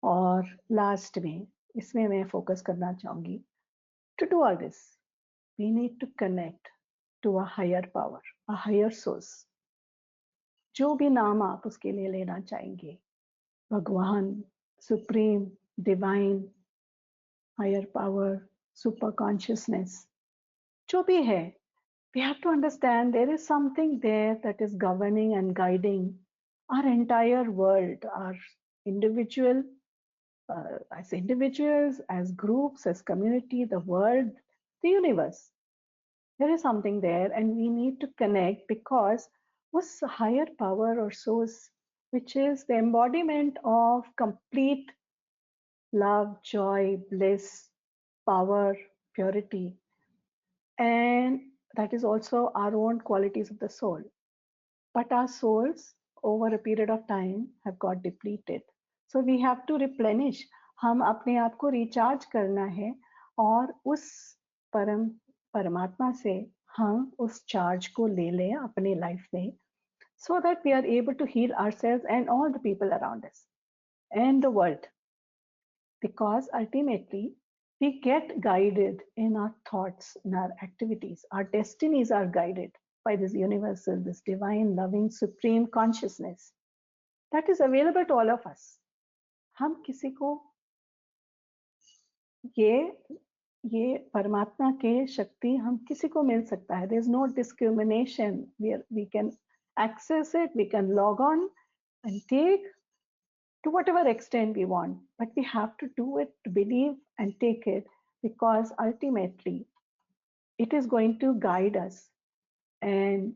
और last में इसमें मैं फोकस करना चाहूँगी, to do all this we need to connect to a higher power, a higher source. जो भी नाम आप उसके लिए लेना चाहेंगे, भगवान, supreme, divine, higher power, super consciousness, जो भी है, we have to understand there is something there that is governing and guiding our entire world, our individual, as individuals, as groups, as community, the world, the universe. There is something there, and we need to connect because what's higher power or source, which is the embodiment of complete love, joy, bliss, power, purity, and that is also our own qualities of the soul. But our souls over a period of time have got depleted. So we have to replenish. हम अपने आप को recharge करना है और उस परमात्मा से हम उस चार्ज को ले लें अपने लाइफ में, so that we are able to heal ourselves and all the people around us and the world. Because ultimately we get guided in our thoughts, in our activities. Our destinies are guided by this universal, this divine, loving, supreme consciousness that is available to all of us. हम किसी को ये परमात्मा के शक्ति हम किसी को मिल सकता है. There is no discrimination. We can access it, we can log on and take to whatever extent we want, but we have to do it, to believe and take it, because ultimately it is going to guide us. And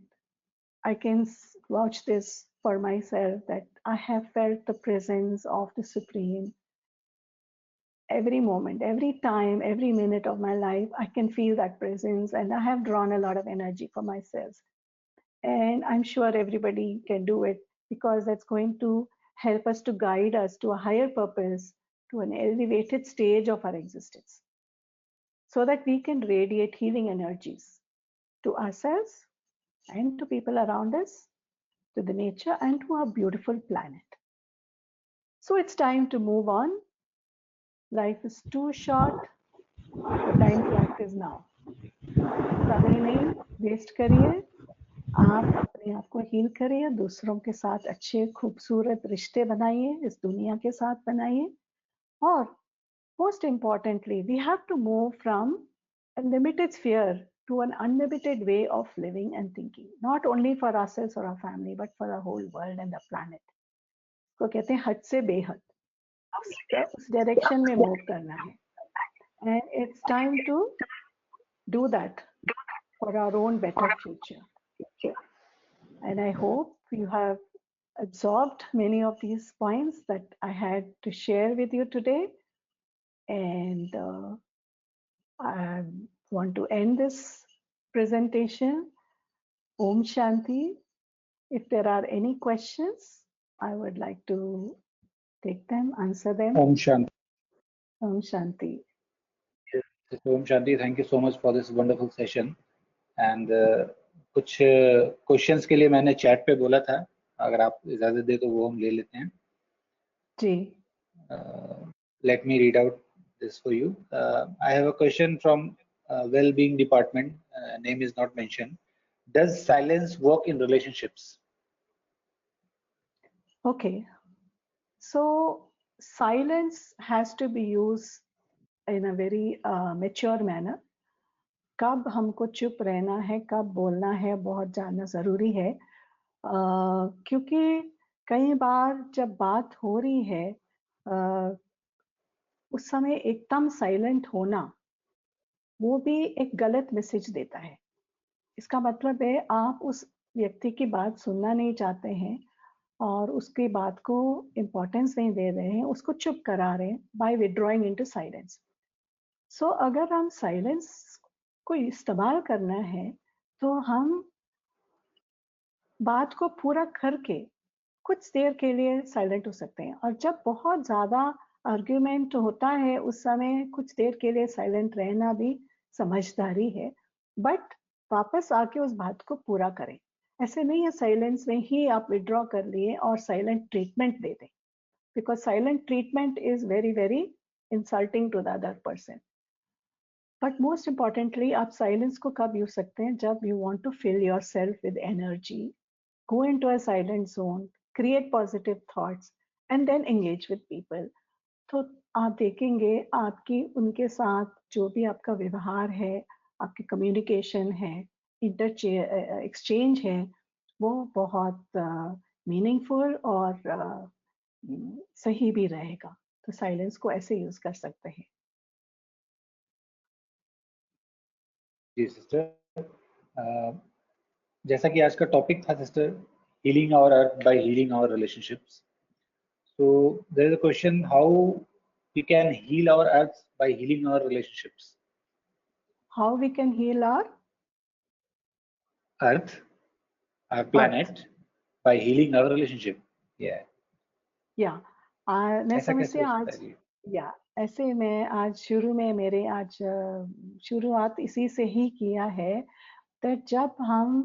I can vouch this for myself that I have felt the presence of the Supreme every moment, every time, every minute of my life. I can feel that presence, and I have drawn a lot of energy for myself. And I'm sure everybody can do it, because that's going to help us to guide us to a higher purpose, to an elevated stage of our existence. so that we can radiate healing energies to ourselves and to people around us, to the nature, and to our beautiful planet. So it's time to move on. Life is too short. The time clock is now. समय नहीं waste करिए. आप अपने आप को heal करिए, दूसरों के साथ अच्छे खूबसूरत रिश्ते बनाइए, इस दुनिया के साथ बनाइए. और most importantly, we have to move from a limited sphere to an unlimited way of living and thinking, not only for ourselves or our family, but for the whole world and the planet. को कहते हैं हद से बेहद. उस direction में move करना है. And it's time to do that for our own better future. And I hope you have absorbed many of these points that I had to share with you today. And I want to end this presentation. Om Shanti. If there are any questions, I would like to take them, answer them. Om Shanti. Om Shanti. Yes, Om Shanti. Thank you so much for this wonderful session. And कुछ questions के लिए मैंने chat पे बोला था, अगर आप इजाजत दे तो वो हम ले लेते हैं. जी. Let me read out this for you. I have a question from well-being department. Name is not mentioned. Does silence work in relationships? Okay. So silence has to be used in a very mature manner. कब हमको चुप रहना है, कब बोलना है, बहुत जानना ज़रूरी है. क्योंकि कई बार जब बात हो रही है, उस समय एकदम साइलेंट होना, वो भी एक गलत मैसेज देता है. इसका मतलब है आप उस व्यक्ति की बात सुनना नहीं चाहते हैं और उसकी बात को इम्पोर्टेंस नहीं दे रहे हैं, उसको चुप करा रहे हैं बाय विड्रॉइंग इनटू साइलेंस. सो अगर हम साइलेंस को इस्तेमाल करना है तो हम बात को पूरा करके कुछ देर के लिए साइलेंट हो सकते हैं. और जब बहुत ज़्यादा आर्ग्यूमेंट होता है उस समय कुछ देर के लिए साइलेंट रहना भी समझदारी है, बट वापस आके उस बात को पूरा करें. ऐसे नहीं है साइलेंस में ही आप विड्रॉ कर लिए और साइलेंट ट्रीटमेंट दे दें, because silent treatment is very very insulting to the other person. But most importantly आप साइलेंस को कब यूज सकते हैं? जब you want to fill yourself with energy, go into a silent zone, create positive thoughts, and then engage with people. तो आप देखेंगे आपकी उनके साथ जो भी आपका व्यवहार है, आपकी कम्युनिकेशन है, एक्सचेंज है, वो बहुत मीनिंगफुल और सही भी रहेगा. तो साइलेंस को ऐसे यूज कर सकते हैं. जी सिस्टर, जैसा कि आज का टॉपिक था sister, healing our earth by healing our relationships. So there is a question, how we can heal our earth by healing our relationships? How we can heal our earth, our planet, by healing our relationship? Yeah. Yeah. मैं ऐसा कैसे समझती हो हूँ सकता आज, है? या ऐसे मैं आज शुरू में मेरे आज शुरुआत इसी से ही किया है कि जब हम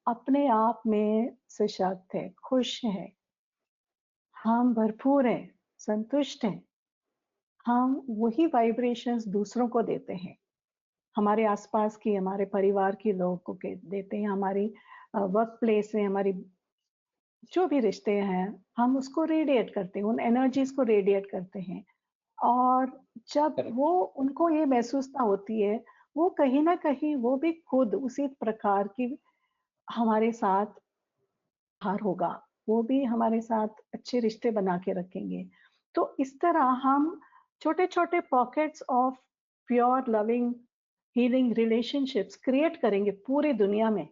अपने आप में सशक्त हैं, खुश हैं, हम भरपूर हैं, संतुष्ट हैं, हम वही वाइब्रेशंस दूसरों को देते हैं. हमारे आसपास की, हमारे परिवार के लोगों को देते हैं, हमारी वर्क प्लेस में हमारी जो भी रिश्ते हैं, हम उसको रेडिएट करते हैं, उन एनर्जीज को रेडिएट करते हैं. और जब वो उनको ये महसूसता होती है, वो कहीं ना कहीं वो भी खुद उसी प्रकार की हमारे साथ हार होगा, वो भी हमारे साथ अच्छे रिश्ते बना के रखेंगे. तो इस तरह हम छोटे छोटे pockets of pure loving healing relationships create करेंगे पूरी दुनिया में.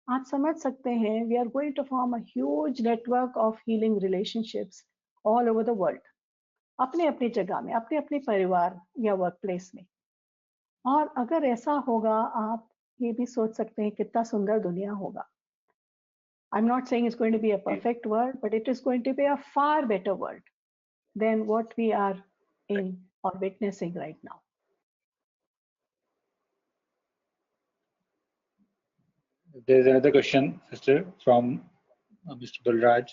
आप समझ सकते हैं, we are going to form a huge network of healing relationships all over the world, अपने अपनी जगह में, अपने अपने परिवार या वर्क प्लेस में. और अगर ऐसा होगा, आप ये भी सोच सकते हैं कितना सुंदर दुनिया होगा. I'm not saying it's going to be a perfect world, but it is going to be a far better world than what we are in or witnessing right now. There is another question, sister, from Mr. Balraj.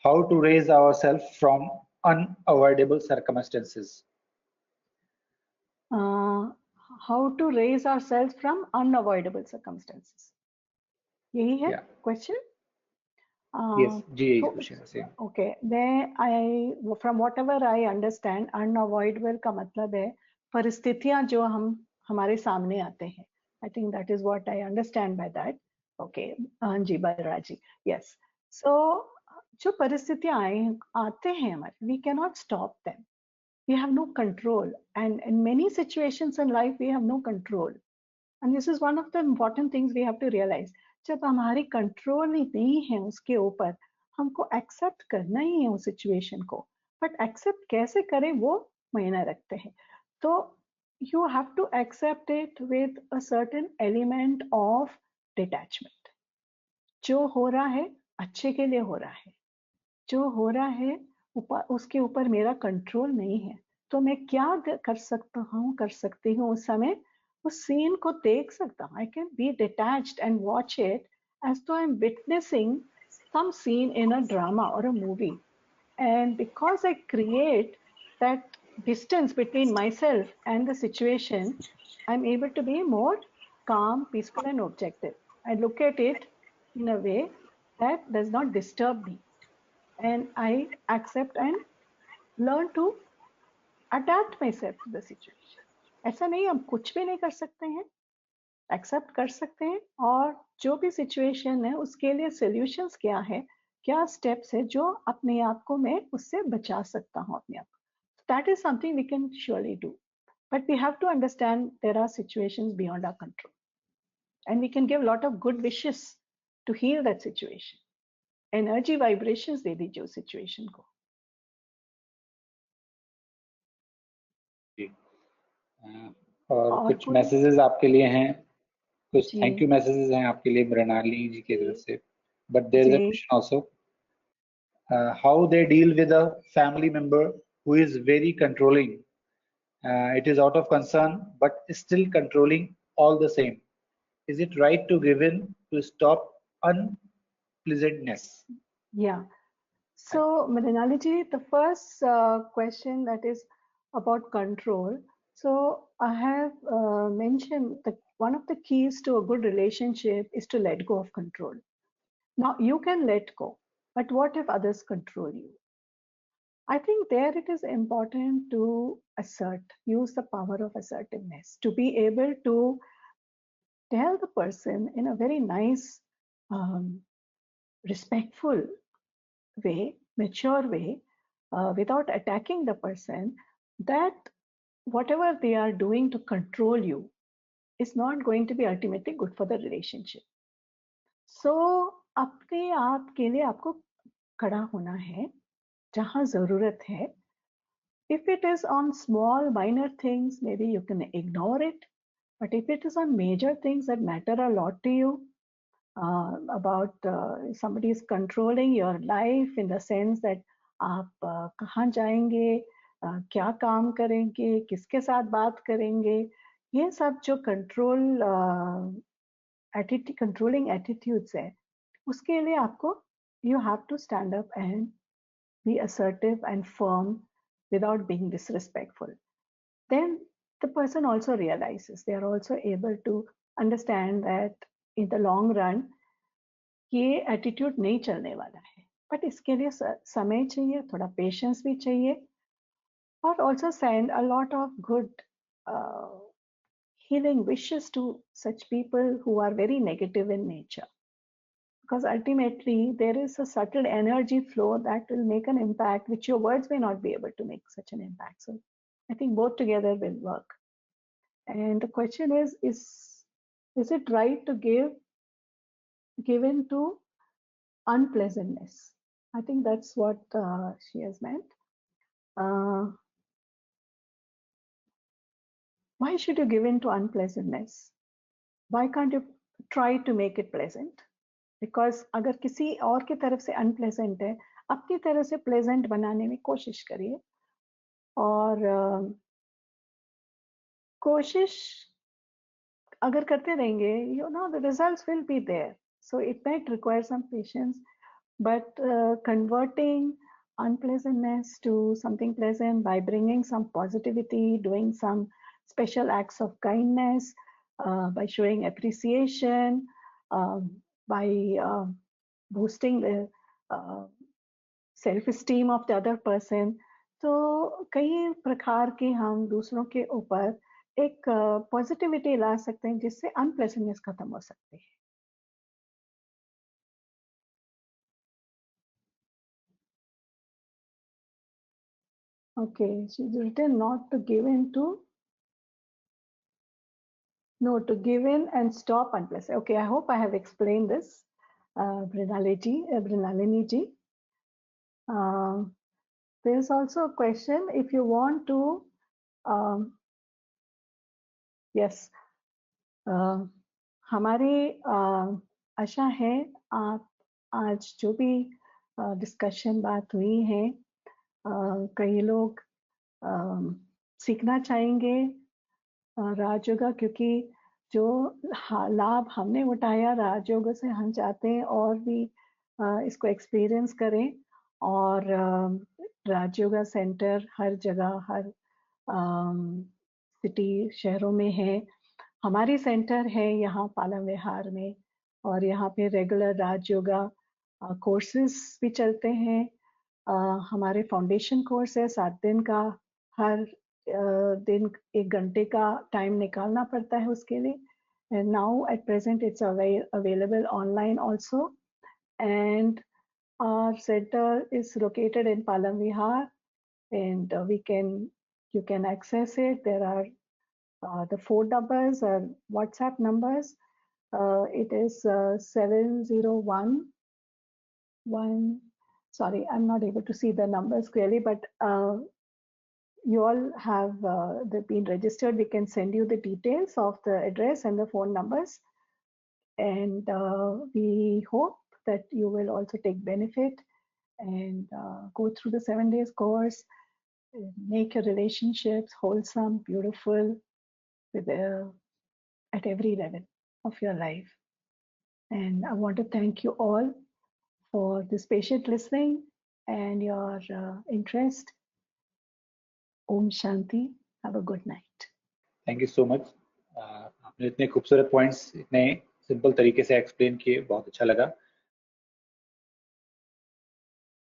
How to raise ourselves from unavoidable circumstances? uh, how to raise ourselves from unavoidable circumstances, यही है Yeah. question. Yes. जी यही तो question है same. Okay मैं I from whatever I understand unavoidable का मतलब है परिस्थितियां जो हम हमारे सामने आते हैं. I think that is what I understand by that. Okay हाँ जी बलराज जी. यस. सो जो परिस्थितियां आते हैं हमारे we can not stop them. We have no control and in many situations in life we have no control. And this is one of the important things we have to realise. जब हमारी control ही नहीं है उसके ऊपर हमको accept करना ही है उस सिचुएशन को. बट एक्सेप्ट कैसे करें वो मायने रखते हैं. तो you have to accept it with a certain element of detachment. जो हो रहा है अच्छे के लिए हो रहा है. जो हो रहा है उसके ऊपर मेरा कंट्रोल नहीं है. तो मैं क्या कर सकता हूँ कर सकती हूँ उस समय उस सीन को देख सकता हूँ. I can be detached and watch it as though I'm witnessing some scene in a drama or a movie. And because I create that distance between myself and the situation, I'm able to be more calm, peaceful, and objective. I look at it in a way that does not disturb me, and I accept and learn to adapt myself to the situation. ऐसा नहीं हम कुछ भी नहीं कर सकते हैं. Accept कर सकते हैं और जो भी सिचुएशन है उसके लिए सॉल्यूशंस क्या है क्या स्टेप्स है जो अपने आप को मैं उससे बचा सकता हूँ अपने आप को. That is something we can surely do. But we have to understand there are situations beyond our control and we can give lot of good wishes to heal that situation. Energy vibrations दे दीजिए उस situation को. जी. और और कुछ कोई messages आपके लिए हैं. कुछ जी थैंक यू मैसेजेस हैं आपके लिए मृणाली जी की तरफ से. But there is a G question also. How they deal with a family member who is very controlling. It is out of concern, but still controlling all the same. Is it right to give in to stop unpleasantness? या. So, Mrinaliji, the first question that is about control. So, I have mentioned that one of the keys to a good relationship is to let go of control. Now, you can let go, but what if others control you? I think there it is important to assert, use the power of assertiveness, to be able to tell the person in a very nice, respectful way, mature way, without attacking the person, that whatever they are doing to control you is not going to be ultimately good for the relationship. So अपने आप के लिए आपको खड़ा होना है जहाँ जरूरत है. If it is on small minor things, maybe you can ignore it. But if it is on major things that matter a lot to you, about somebody is controlling your life in the sense that आप कहाँ जाएंगे, क्या काम करेंगे, किसके साथ बात करेंगे, ये सब जो कंट्रोलिंग एटीट्यूड्स है उसके लिए आपको you have to stand up and be assertive and firm without being disrespectful. Then the person also realizes, they are also able to understand that in the long run ये attitude नहीं चलने वाला है. But इसके लिए समय चाहिए, थोड़ा पेशेंस भी चाहिए, और also send a lot of good healing wishes to such people who are very negative in nature, because ultimately there is a subtle energy flow that will make an impact which your words may not be able to make such an impact. So I think both together will work. And the question is it right to give in to unpleasantness? I think that's what she has meant. Uh, why should you give in to unpleasantness? Why can't you try to make it pleasant? Because अगर किसी और की तरफ से unpleasant है, अपनी तरफ से pleasant बनाने में कोशिश करिए. और कोशिश अगर करते रहेंगे, the results will be there. So it might require some patience, but converting unpleasantness to something pleasant by bringing some positivity, doing some special acts of kindness, by showing appreciation, by boosting the uh, self-esteem of the other person. तो कई प्रकार के हम दूसरों के ऊपर एक positivity ला सकते हैं जिससे अनप्लेजेंटनेस खत्म हो सकती है. Okay, she's written not to give in to, no, to give in and stop unpleasant. Okay, I hope I have explained this, Brinalini ji. There's also a question if you want to, yes, हमारी आशा है आप आज जो भी discussion बात हुई है, कई लोग सीखना चाहेंगे राजयोग, क्योंकि जो लाभ हमने उठाया राजयोग से हम चाहते हैं और भी इसको एक्सपीरियंस करें. और राजयोग सेंटर हर जगह, हर सिटी शहरों में है. हमारी सेंटर है यहाँ पालम विहार में, और यहाँ पे रेगुलर राजयोगा कोर्सेज भी चलते हैं. हमारे फाउंडेशन कोर्स है 7 दिन का. हर दिन 1 घंटे का टाइम निकालना पड़ता है उसके लिए. And now at present it's available online also. And our center is located in Palam Vihar, and you can access it. There are the 4 numbers are WhatsApp numbers. It is 701. Sorry, I'm not able to see the numbers clearly, but you all have been registered. We can send you the details of the address and the phone numbers. And we hope that you will also take benefit and go through the 7 days course, make your relationships wholesome, beautiful, with at every level of your life. And I want to thank you all for this patient listening and your interest. Om Shanti. Have a good night. Thank you so much. आपने इतने खूबसूरत points इतने simple तरीके से explain किए, बहुत अच्छा लगा.